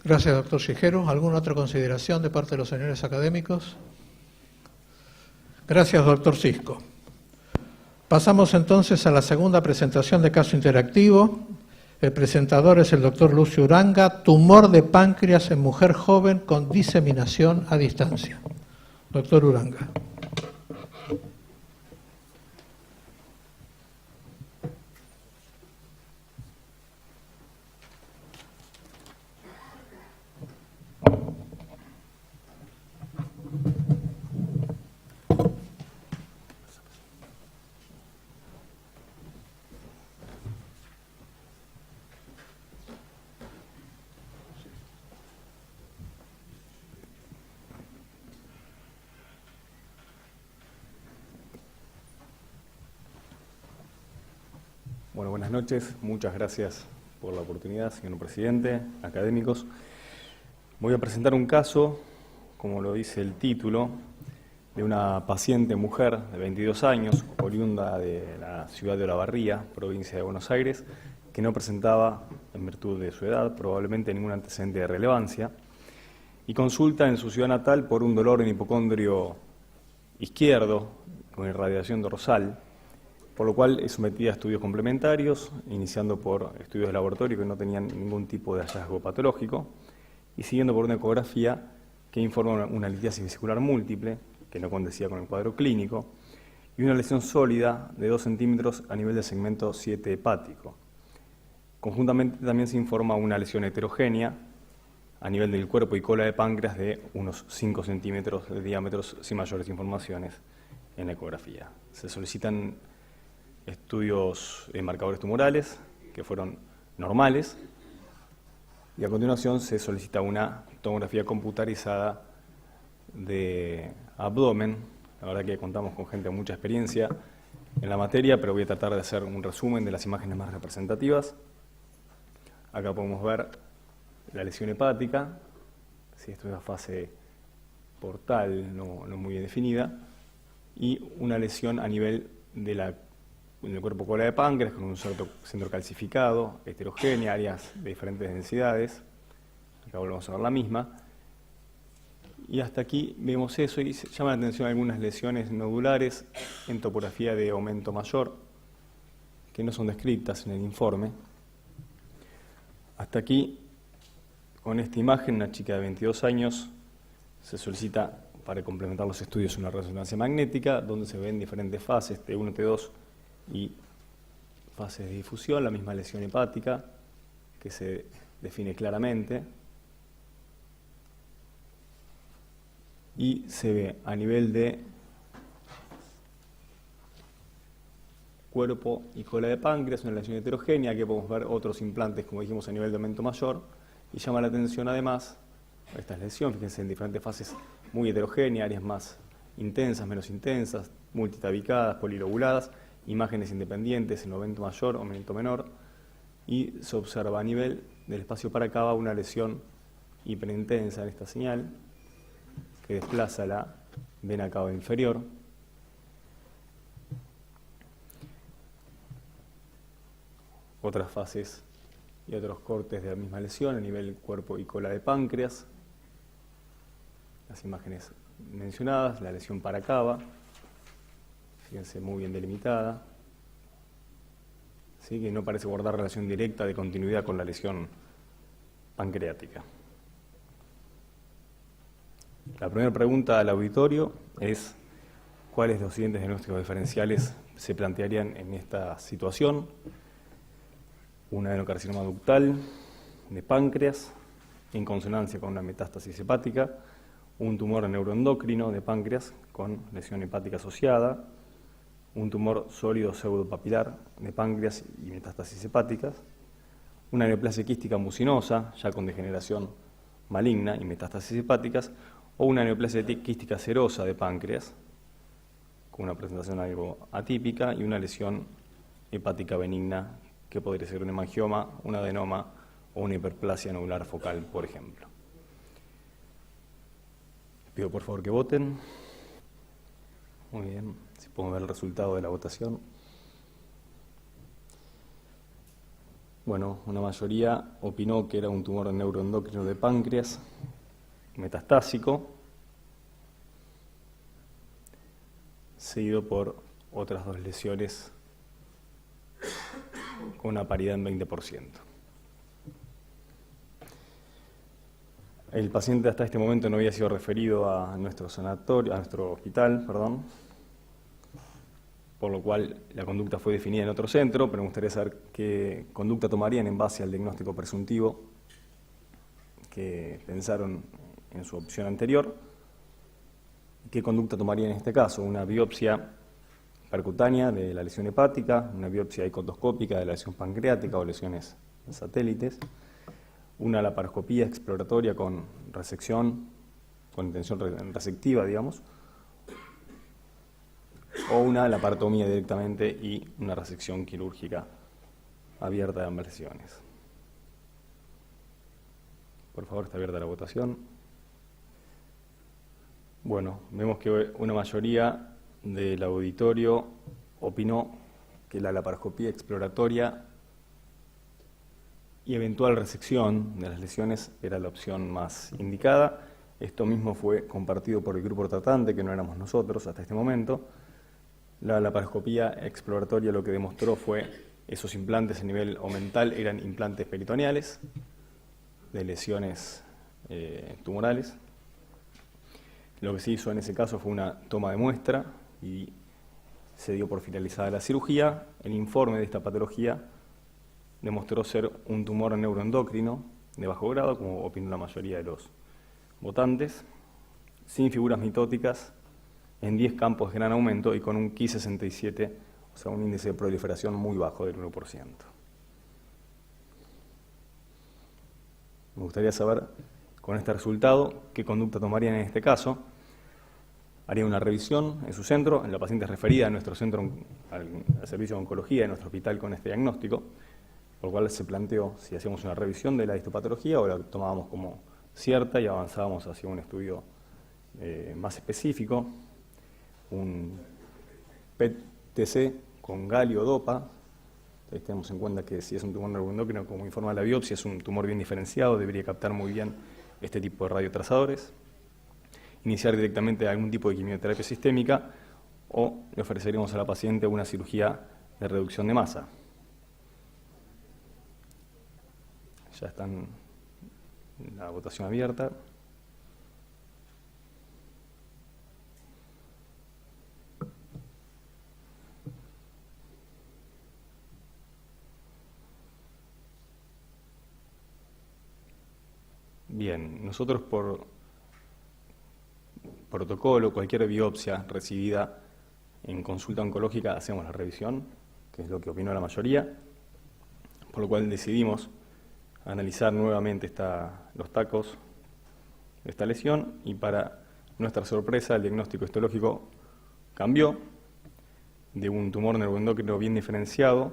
Gracias, doctor Shigeru. ¿Alguna otra consideración de parte de los señores académicos? Gracias, doctor Cisco. Pasamos entonces a la segunda presentación de caso interactivo. El presentador es el doctor Lucio Uranga, tumor de páncreas en mujer joven con diseminación a distancia. Doctor Uranga. Bueno, buenas noches. Muchas gracias por la oportunidad, señor presidente, académicos. Voy a presentar un caso, como lo dice el título, de una paciente mujer de 22 años, oriunda de la ciudad de Olavarría, provincia de Buenos Aires, que no presentaba, en virtud de su edad, probablemente ningún antecedente de relevancia, y consulta en su ciudad natal por un dolor en hipocondrio izquierdo con irradiación dorsal, por lo cual es sometida a estudios complementarios, iniciando por estudios de laboratorio que no tenían ningún tipo de hallazgo patológico, y siguiendo por una ecografía que informa una litiasis vesicular múltiple, que no condecía con el cuadro clínico, y una lesión sólida de 2 centímetros a nivel del segmento 7 hepático. Conjuntamente también se informa una lesión heterogénea a nivel del cuerpo y cola de páncreas de unos 5 centímetros de diámetro, sin mayores informaciones en la ecografía. Se solicitan estudios de marcadores tumorales, que fueron normales, y a continuación se solicita una tomografía computarizada de abdomen. La verdad que contamos con gente con mucha experiencia en la materia, pero voy a tratar de hacer un resumen de las imágenes más representativas. Acá podemos ver la lesión hepática, si esto es una fase portal no muy bien definida, y una lesión a nivel de en el cuerpo cola de páncreas con un centro calcificado, heterogénea, áreas de diferentes densidades. Acá volvemos a ver la misma. Y hasta aquí vemos eso y llama la atención algunas lesiones nodulares en topografía de aumento mayor, que no son descritas en el informe. Hasta aquí, con esta imagen, una chica de 22 años se solicita para complementar los estudios una resonancia magnética, donde se ven diferentes fases, T1, T2 y fases de difusión, la misma lesión hepática que se define claramente. Y se ve a nivel de cuerpo y cola de páncreas una lesión heterogénea, que podemos ver otros implantes, como dijimos, a nivel de aumento mayor, y llama la atención además estas lesiones, fíjense, en diferentes fases muy heterogéneas, áreas más intensas, menos intensas, multitabicadas, polilobuladas, imágenes independientes en aumento mayor o aumento menor, y se observa a nivel del espacio para cava una lesión hiperintensa en esta señal, que desplaza la vena cava inferior. Otras fases y otros cortes de la misma lesión a nivel cuerpo y cola de páncreas. Las imágenes mencionadas, la lesión para cava, fíjense, muy bien delimitada, ¿sí? Que no parece guardar relación directa de continuidad con la lesión pancreática. La primera pregunta al auditorio es: ¿cuáles de los siguientes diagnósticos diferenciales se plantearían en esta situación? Un adenocarcinoma ductal de páncreas, en consonancia con una metástasis hepática, un tumor neuroendocrino de páncreas con lesión hepática asociada, un tumor sólido pseudopapilar de páncreas y metástasis hepáticas, una neoplasia quística mucinosa, ya con degeneración maligna y metástasis hepáticas, o una neoplasia quística serosa de páncreas, con una presentación algo atípica, y una lesión hepática benigna, que podría ser un hemangioma, un adenoma o una hiperplasia nodular focal, por ejemplo. Pido por favor que voten. Muy bien, si podemos ver el resultado de la votación. Bueno, una mayoría opinó que era un tumor neuroendocrino de páncreas metastásico, seguido por otras 2 lesiones con una paridad en 20%. El paciente hasta este momento no había sido referido a nuestro sanatorio, a nuestro hospital, perdón, por lo cual la conducta fue definida en otro centro, pero me gustaría saber qué conducta tomarían en base al diagnóstico presuntivo que pensaron en su opción anterior. ¿Qué conducta tomarían en este caso? Una biopsia percutánea de la lesión hepática, una biopsia icotoscópica de la lesión pancreática o lesiones satélites, una laparoscopía exploratoria con resección, con intención resectiva, digamos, o una laparotomía directamente y una resección quirúrgica abierta de ambas lesiones. Por favor, está abierta la votación. Bueno, vemos que una mayoría del auditorio opinó que la laparoscopía exploratoria y eventual resección de las lesiones era la opción más indicada. Esto mismo fue compartido por el grupo tratante, que no éramos nosotros hasta este momento. La laparoscopía exploratoria lo que demostró fue esos implantes a nivel omental eran implantes peritoneales de lesiones tumorales. Lo que se hizo en ese caso fue una toma de muestra y se dio por finalizada la cirugía. El informe de esta patología demostró ser un tumor neuroendocrino de bajo grado, como opinó la mayoría de los votantes, sin figuras mitóticas, en 10 campos de gran aumento y con un Ki67, o sea, un índice de proliferación muy bajo del 1%. Me gustaría saber, con este resultado, qué conducta tomarían en este caso. Haría una revisión en su centro, la paciente es referida a nuestro centro, al servicio de oncología de nuestro hospital con este diagnóstico, por lo cual se planteó si hacíamos una revisión de la histopatología o la tomábamos como cierta y avanzábamos hacia un estudio más específico, un PET-TC con galio-dopa. Tenemos en cuenta que si es un tumor neuroendocrino, como informa la biopsia, es un tumor bien diferenciado, debería captar muy bien este tipo de radiotrazadores. Iniciar directamente algún tipo de quimioterapia sistémica o le ofreceríamos a la paciente una cirugía de reducción de masa. Ya están la votación abierta. Bien, nosotros por protocolo, cualquier biopsia recibida en consulta oncológica hacemos la revisión, que es lo que opinó la mayoría, por lo cual decidimos analizar nuevamente los tacos de esta lesión y para nuestra sorpresa el diagnóstico histológico cambió de un tumor neuroendocrino bien diferenciado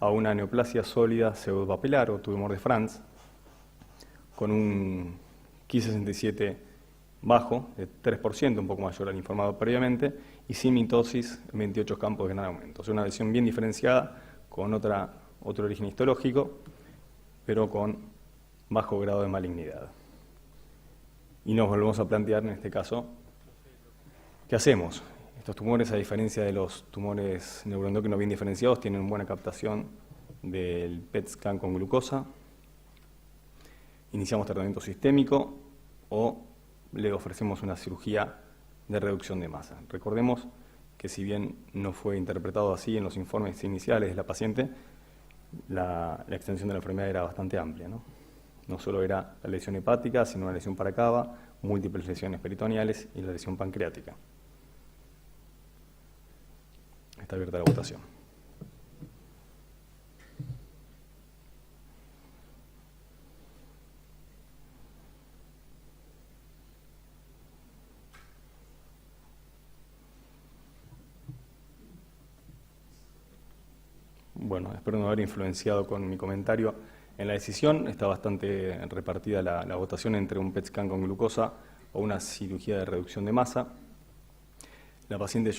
a una neoplasia sólida pseudopapilar o tumor de Franz con un Ki67 bajo, de 3%, un poco mayor al informado previamente, y sin mitosis en 28 campos de gran aumento. Es una lesión bien diferenciada con otro origen histológico, pero con bajo grado de malignidad. Y nos volvemos a plantear en este caso, ¿qué hacemos? Estos tumores, a diferencia de los tumores neuroendocrinos bien diferenciados, tienen buena captación del PET scan con glucosa. Iniciamos tratamiento sistémico o le ofrecemos una cirugía de reducción de masa. Recordemos que si bien no fue interpretado así en los informes iniciales de la paciente, la extensión de la enfermedad era bastante amplia, ¿no? No solo era la lesión hepática, sino una lesión para cava, múltiples lesiones peritoneales y la lesión pancreática. Está abierta la votación. Bueno, espero no haber influenciado con mi comentario en la decisión. Está bastante repartida la votación entre un PET scan con glucosa o una cirugía de reducción de masa. La paciente,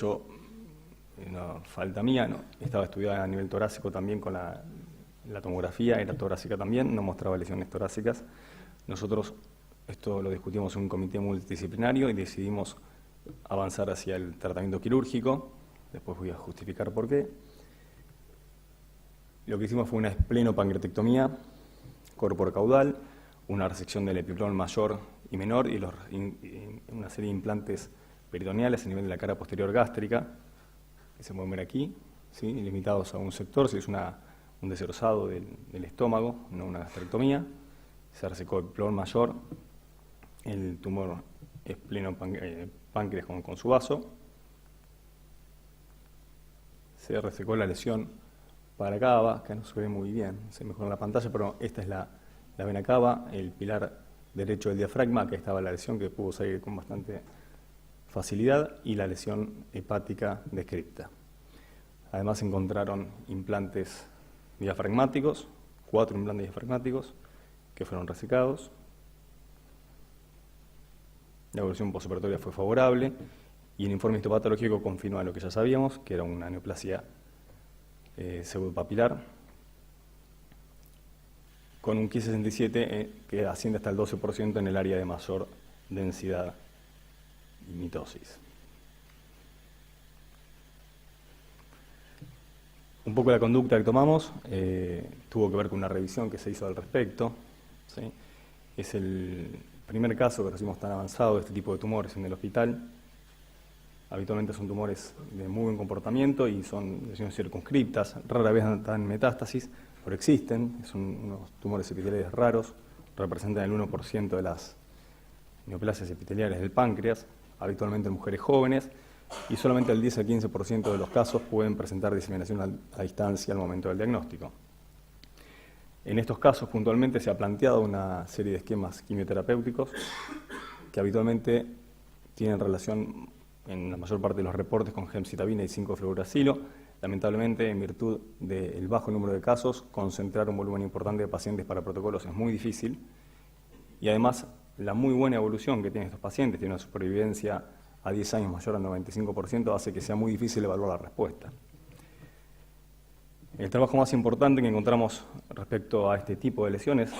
no, falta mía, no, estaba estudiada a nivel torácico también con la tomografía, era torácica también, no mostraba lesiones torácicas. Nosotros esto lo discutimos en un comité multidisciplinario y decidimos avanzar hacia el tratamiento quirúrgico. después voy a justificar por qué. Lo que hicimos fue una esplenopancreatectomía corporocaudal, una resección del epiplón mayor y menor y una serie de implantes peritoneales a nivel de la cara posterior gástrica, que se pueden ver aquí, ¿sí? Limitados a un sector, si es un deserosado del estómago, no una gastrectomía. Se resecó el epiplón mayor, el tumor espleno-páncreas con su vaso. Se resecó la lesión paracava, que no se ve muy bien, se ve mejor en la pantalla, pero esta es la vena cava, el pilar derecho del diafragma, que estaba la lesión que pudo salir con bastante facilidad, y la lesión hepática descripta. Además se encontraron implantes diafragmáticos, 4 implantes diafragmáticos que fueron resecados. La evolución postoperatoria fue favorable y el informe histopatológico confirma lo que ya sabíamos, que era una neoplasia pseudopapilar con un Ki67 que asciende hasta el 12% en el área de mayor densidad y mitosis. Un poco la conducta que tomamos tuvo que ver con una revisión que se hizo al respecto, ¿sí? Es el primer caso que recibimos tan avanzado de este tipo de tumores en el hospital. Habitualmente son tumores de muy buen comportamiento y son lesiones circunscriptas, rara vez dan metástasis, pero existen, son unos tumores epiteliales raros, representan el 1% de las neoplasias epiteliales del páncreas, habitualmente en mujeres jóvenes, y solamente el 10 al 15% de los casos pueden presentar diseminación a distancia al momento del diagnóstico. En estos casos, puntualmente, se ha planteado una serie de esquemas quimioterapéuticos que habitualmente tienen relación, en la mayor parte de los reportes, con gemcitabina y 5-fluoracilo. Lamentablemente, en virtud del bajo número de casos, concentrar un volumen importante de pacientes para protocolos es muy difícil, y además la muy buena evolución que tienen estos pacientes, tienen una supervivencia a 10 años mayor al 95%, hace que sea muy difícil evaluar la respuesta. El trabajo más importante que encontramos respecto a este tipo de lesiones,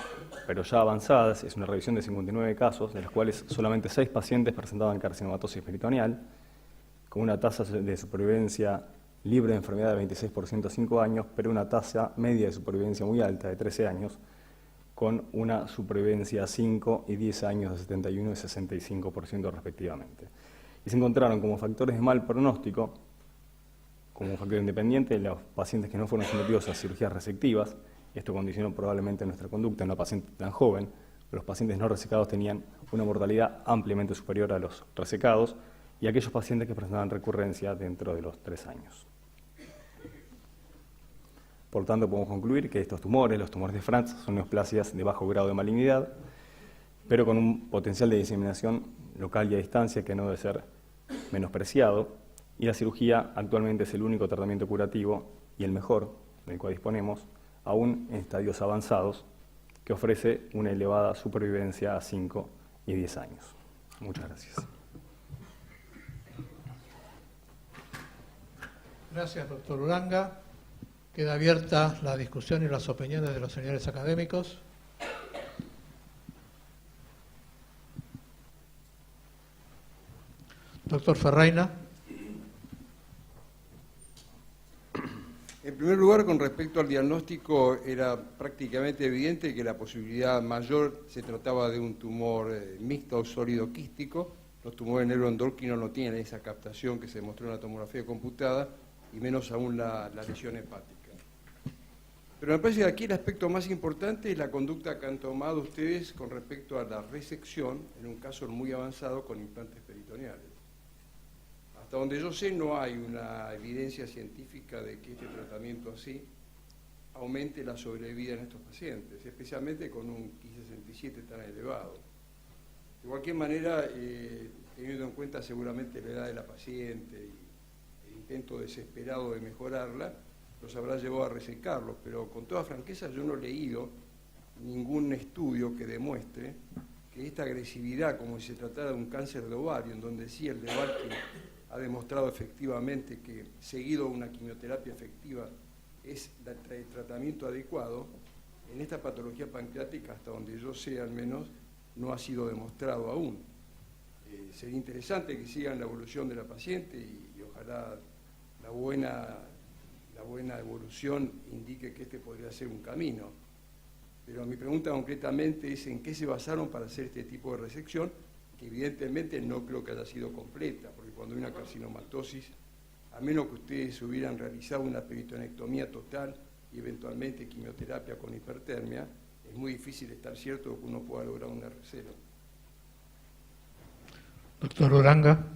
pero ya avanzadas, es una revisión de 59 casos, de los cuales solamente 6 pacientes presentaban carcinomatosis peritoneal, con una tasa de supervivencia libre de enfermedad de 26% a 5 años, pero una tasa media de supervivencia muy alta de 13 años, con una supervivencia a 5 y 10 años de 71 y 65% respectivamente. Y se encontraron como factores de mal pronóstico, como un factor independiente, los pacientes que no fueron sometidos a cirugías resectivas. Esto condicionó probablemente nuestra conducta en una paciente tan joven. Los pacientes no resecados tenían una mortalidad ampliamente superior a los resecados, y aquellos pacientes que presentaban recurrencia dentro de los 3 años. Por tanto, podemos concluir que estos tumores, los tumores de Franz, son neoplasias de bajo grado de malignidad, pero con un potencial de diseminación local y a distancia que no debe ser menospreciado, y la cirugía actualmente es el único tratamiento curativo y el mejor del cual disponemos, aún en estadios avanzados, que ofrece una elevada supervivencia a 5 y 10 años. Muchas gracias. Gracias, doctor Uranga. Queda abierta la discusión y las opiniones de los señores académicos. Doctor Ferreira. En primer lugar, con respecto al diagnóstico, era prácticamente evidente que la posibilidad mayor se trataba de un tumor mixto o sólido quístico. Los tumores neuroendocrinos no tienen esa captación que se demostró en la tomografía computada, y menos aún la lesión hepática. Pero me parece que aquí el aspecto más importante es la conducta que han tomado ustedes con respecto a la resección, en un caso muy avanzado con implantes peritoneales. Hasta donde yo sé, no hay una evidencia científica de que este tratamiento así aumente la sobrevida en estos pacientes, especialmente con un Ki67 tan elevado. De cualquier manera, teniendo en cuenta seguramente la edad de la paciente y el intento desesperado de mejorarla, los habrá llevado a resecarlos, pero con toda franqueza yo no he leído ningún estudio que demuestre que esta agresividad, como si se tratara de un cáncer de ovario, en donde sí el Debbark ha demostrado efectivamente que seguido una quimioterapia efectiva es el tratamiento adecuado, en esta patología pancreática, hasta donde yo sé al menos, no ha sido demostrado aún. Sería interesante que sigan la evolución de la paciente y ojalá la buena evolución indique que este podría ser un camino. Pero mi pregunta concretamente es en qué se basaron para hacer este tipo de resección, que evidentemente no creo que haya sido completa, porque cuando hay una carcinomatosis, a menos que ustedes hubieran realizado una peritonectomía total y eventualmente quimioterapia con hipertermia, es muy difícil estar cierto de que uno pueda lograr un R0. Doctor Uranga.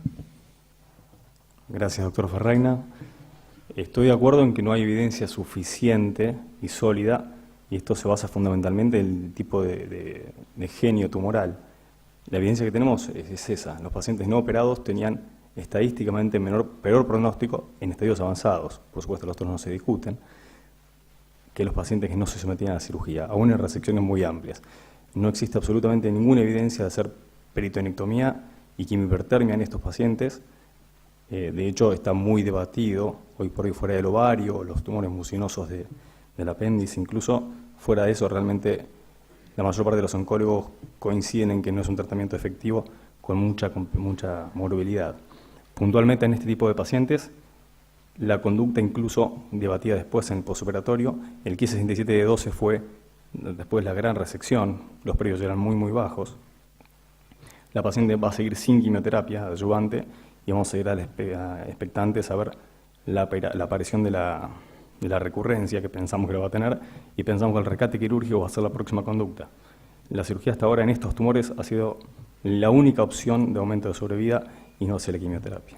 Gracias, doctor Ferreira. Estoy de acuerdo en que no hay evidencia suficiente y sólida, y esto se basa fundamentalmente en el tipo de genio tumoral. La evidencia que tenemos es esa. Los pacientes no operados tenían estadísticamente peor pronóstico en estadios avanzados. Por supuesto, los otros no se discuten, que los pacientes que no se sometían a la cirugía, aún en resecciones muy amplias. No existe absolutamente ninguna evidencia de hacer peritonectomía y quimiohipertermia en estos pacientes. De hecho, está muy debatido hoy por hoy fuera del ovario, los tumores mucinosos del apéndice, incluso fuera de eso, realmente la mayor parte de los oncólogos coinciden en que no es un tratamiento efectivo con mucha morbilidad. Puntualmente en este tipo de pacientes, la conducta incluso debatida después en el postoperatorio, el 1567 de 12 fue después la gran resección, los predios eran muy bajos. La paciente va a seguir sin quimioterapia adyuvante y vamos a seguir expectantes a ver la aparición de la recurrencia que pensamos que lo va a tener y pensamos que el rescate quirúrgico va a ser la próxima conducta. La cirugía hasta ahora en estos tumores ha sido la única opción de aumento de sobrevida y no se la quimioterapia.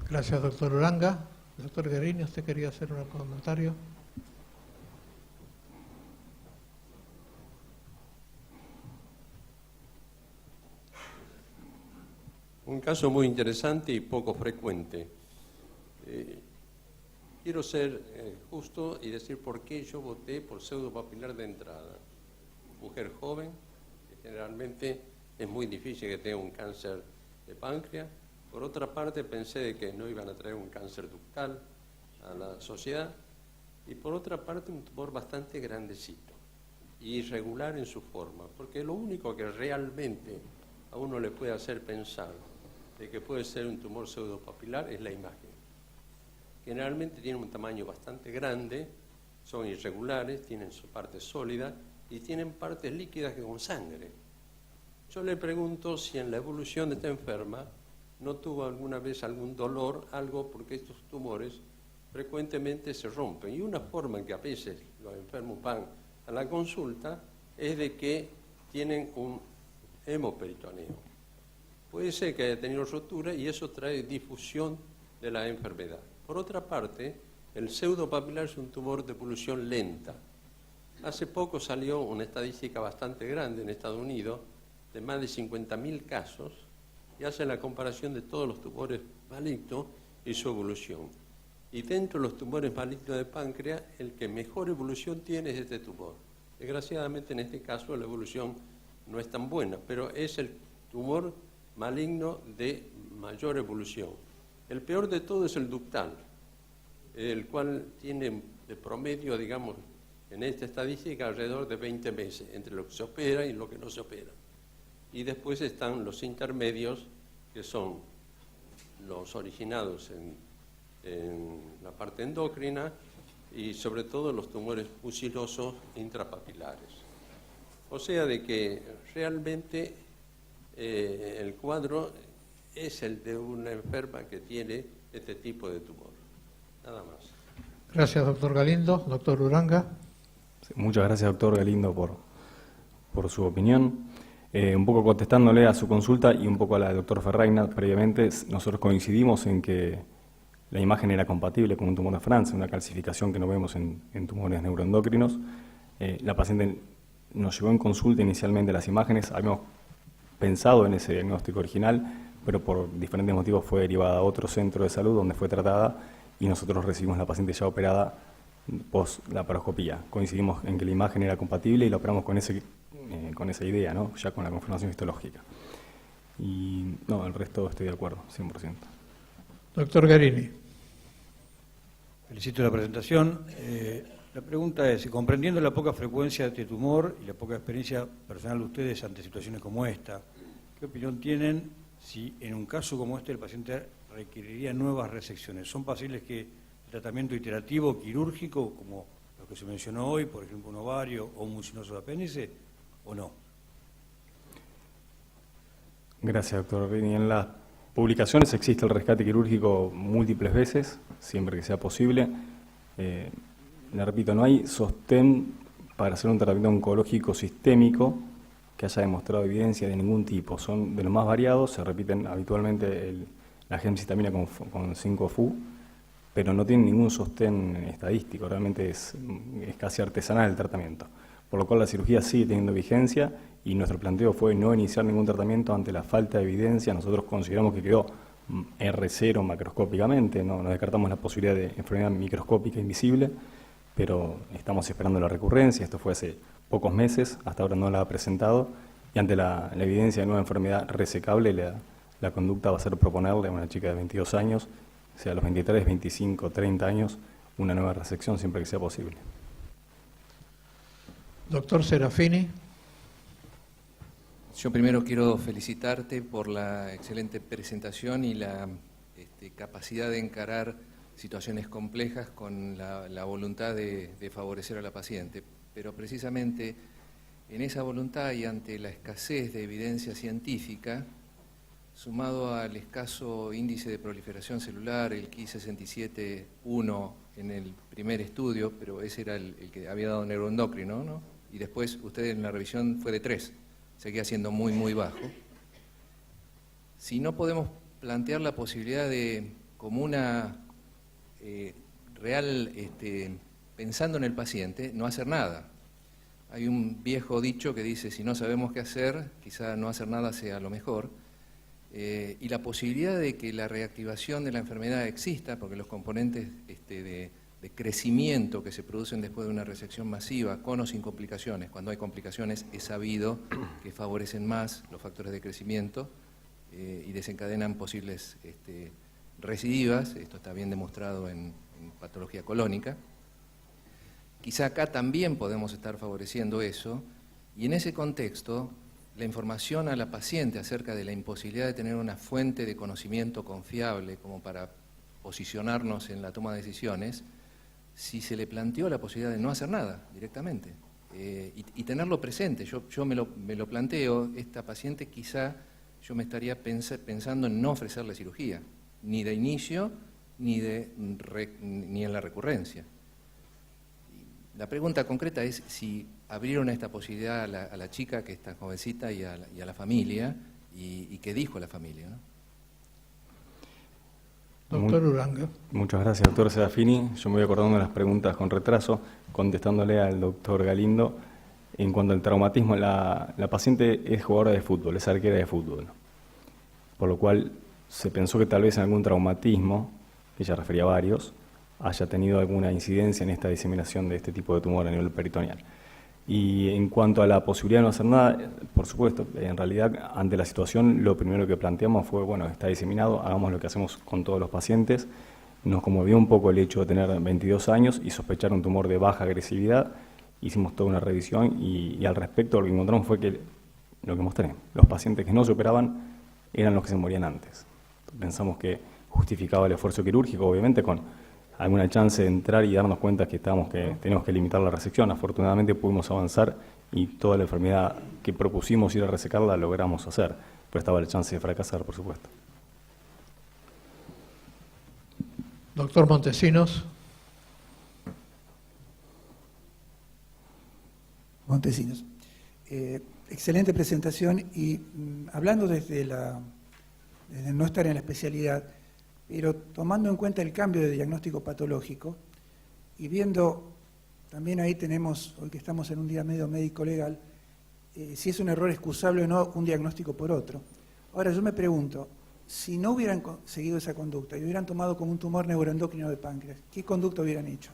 Gracias, doctor Uranga. Doctor Guerini, ¿usted quería hacer un comentario? Un caso muy interesante y poco frecuente. Quiero ser justo y decir por qué yo voté por pseudopapilar de entrada. Mujer joven, que generalmente es muy difícil que tenga un cáncer de páncreas. Por otra parte, pensé de que no iban a traer un cáncer ductal a la sociedad. Y por otra parte, un tumor bastante grandecito y irregular en su forma. Porque lo único que realmente a uno le puede hacer pensar de que puede ser un tumor pseudopapilar es la imagen. Generalmente tienen un tamaño bastante grande, son irregulares, tienen su parte sólida y tienen partes líquidas con sangre. Yo le pregunto si en la evolución de esta enferma no tuvo alguna vez algún dolor, algo, porque estos tumores frecuentemente se rompen. Y una forma en que a veces los enfermos van a la consulta es de que tienen un hemoperitoneo. Puede ser que haya tenido rotura y eso trae difusión de la enfermedad. Por otra parte, el pseudopapilar es un tumor de evolución lenta. Hace poco salió una estadística bastante grande en Estados Unidos de más de 50.000 casos y hace la comparación de todos los tumores malignos y su evolución. Y dentro de los tumores malignos de páncreas, el que mejor evolución tiene es este tumor. Desgraciadamente, en este caso, la evolución no es tan buena, pero es el tumor maligno de mayor evolución. El peor de todo es el ductal, el cual tiene de promedio, digamos, en esta estadística alrededor de 20 meses, entre lo que se opera y lo que no se opera. Y después están los intermedios, que son los originados en la parte endocrina y sobre todo los tumores mucilosos intrapapilares. O sea, de que realmente el cuadro es el de una enferma que tiene este tipo de tumor. Nada más. Gracias, doctor Galindo. Doctor Uranga. Sí, muchas gracias, doctor Galindo, por su opinión. Un poco contestándole a su consulta y un poco a la del doctor Ferreira previamente, nosotros coincidimos en que la imagen era compatible con un tumor de Franz, una calcificación que no vemos en tumores neuroendocrinos. La paciente nos llegó en consulta inicialmente las imágenes, habíamos pensado en ese diagnóstico original, pero por diferentes motivos fue derivada a otro centro de salud donde fue tratada y nosotros recibimos la paciente ya operada post laparoscopía. Coincidimos en que la imagen era compatible y la operamos con esa idea, ¿no? Ya con la confirmación histológica. Y no, el resto estoy de acuerdo, 100%. Doctor Guerini. Felicito la presentación. La pregunta es, comprendiendo la poca frecuencia de este tumor y la poca experiencia personal de ustedes ante situaciones como esta, ¿qué opinión tienen si en un caso como este el paciente requeriría nuevas resecciones. ¿Son posibles que el tratamiento iterativo quirúrgico, como lo que se mencionó hoy, por ejemplo un ovario o un mucinoso de apéndice, o no? Gracias, doctor Rini. En las publicaciones existe el rescate quirúrgico múltiples veces, siempre que sea posible. Le repito, no hay sostén para hacer un tratamiento oncológico sistémico que haya demostrado evidencia de ningún tipo. Son de los más variados, se repiten habitualmente la gemcitabina con 5-FU, pero no tienen ningún sostén estadístico, realmente es casi artesanal el tratamiento. Por lo cual la cirugía sigue teniendo vigencia y nuestro planteo fue no iniciar ningún tratamiento ante la falta de evidencia. Nosotros consideramos que quedó R0 macroscópicamente, no descartamos la posibilidad de enfermedad microscópica invisible, pero estamos esperando la recurrencia. Esto fue hace pocos meses, hasta ahora no la ha presentado, y ante la evidencia de nueva enfermedad resecable, la conducta va a ser proponerle a una chica de 22 años, sea a los 23, 25, 30 años, una nueva resección siempre que sea posible. Doctor Serafini. Yo primero quiero felicitarte por la excelente presentación y la capacidad de encarar situaciones complejas con la voluntad de favorecer a la paciente. Pero precisamente en esa voluntad y ante la escasez de evidencia científica, sumado al escaso índice de proliferación celular, el Ki-67-1 en el primer estudio, pero ese era el que había dado neuroendocrino, ¿no? Y después usted en la revisión fue de 3, seguía siendo muy, muy bajo. Si no podemos plantear la posibilidad de, como una real, pensando en el paciente, no hacer nada. Hay un viejo dicho que dice, si no sabemos qué hacer, quizá no hacer nada sea lo mejor. Y la posibilidad de que la reactivación de la enfermedad exista, porque los componentes de crecimiento que se producen después de una resección masiva, con o sin complicaciones, cuando hay complicaciones es sabido que favorecen más los factores de crecimiento y desencadenan posibles recidivas, esto está bien demostrado en patología colónica. Quizá acá también podemos estar favoreciendo eso, y en ese contexto la información a la paciente acerca de la imposibilidad de tener una fuente de conocimiento confiable como para posicionarnos en la toma de decisiones, si se le planteó la posibilidad de no hacer nada directamente y tenerlo presente. Yo me lo planteo, esta paciente quizá yo me estaría pensando en no ofrecerle cirugía, ni de inicio ni en la recurrencia. La pregunta concreta es si abrieron esta posibilidad a la chica, que es tan jovencita, y a la familia, y qué dijo la familia, ¿no? Doctor Uranga. Muchas gracias, doctor Serafini. Yo me voy acordando de las preguntas con retraso, contestándole al doctor Galindo. En cuanto al traumatismo, la paciente es jugadora de fútbol, es arquera de fútbol, por lo cual se pensó que tal vez en algún traumatismo, que ella refería a varios, haya tenido alguna incidencia en esta diseminación de este tipo de tumor a nivel peritoneal. Y en cuanto a la posibilidad de no hacer nada, por supuesto, en realidad, ante la situación, lo primero que planteamos fue, bueno, está diseminado, hagamos lo que hacemos con todos los pacientes. Nos conmovió un poco el hecho de tener 22 años y sospechar un tumor de baja agresividad. Hicimos toda una revisión y al respecto lo que encontramos fue que, lo que mostré, los pacientes que no se operaban eran los que se morían antes. Pensamos que justificaba el esfuerzo quirúrgico, obviamente con alguna chance de entrar y darnos cuenta que teníamos que limitar la resección. Afortunadamente pudimos avanzar y toda la enfermedad que propusimos ir a resecarla logramos hacer, pero estaba la chance de fracasar, por supuesto. Doctor Montesinos. Montesinos. Excelente presentación y hablando desde no estar en la especialidad, pero tomando en cuenta el cambio de diagnóstico patológico y viendo, también ahí tenemos, hoy que estamos en un día medio médico-legal, si es un error excusable o no un diagnóstico por otro. Ahora yo me pregunto, si no hubieran seguido esa conducta y hubieran tomado como un tumor neuroendocrino de páncreas, ¿qué conducta hubieran hecho?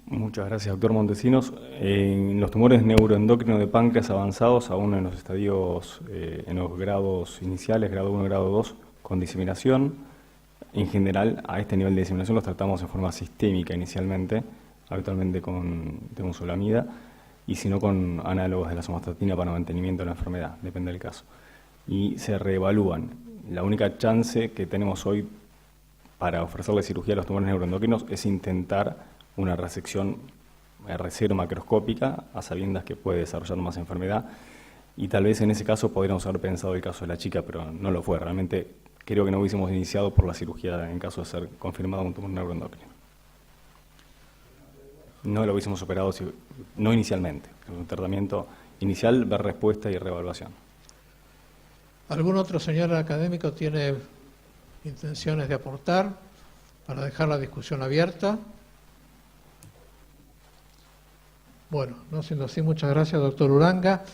Muchas gracias, doctor Montesinos. En los tumores neuroendocrinos de páncreas avanzados, aún en los estadios, en los grados iniciales, grado 1 y grado 2, con diseminación, en general, a este nivel de diseminación los tratamos en forma sistémica inicialmente, habitualmente con temozolomida. y si no con análogos de la somatostatina para mantenimiento de la enfermedad, depende del caso. Y se reevalúan. La única chance que tenemos hoy para ofrecerle cirugía a los tumores neuroendocrinos es intentar una resección R0 macroscópica, a sabiendas que puede desarrollar más enfermedad, y tal vez en ese caso podríamos haber pensado el caso de la chica, pero no lo fue. Realmente creo que no hubiésemos iniciado por la cirugía en caso de ser confirmado un tumor neuroendocrino. No lo hubiésemos operado, no inicialmente. Es un tratamiento inicial, ver respuesta y reevaluación. ¿Algún otro señor académico tiene intenciones de aportar para dejar la discusión abierta? Bueno, no siendo así, muchas gracias, doctor Uranga.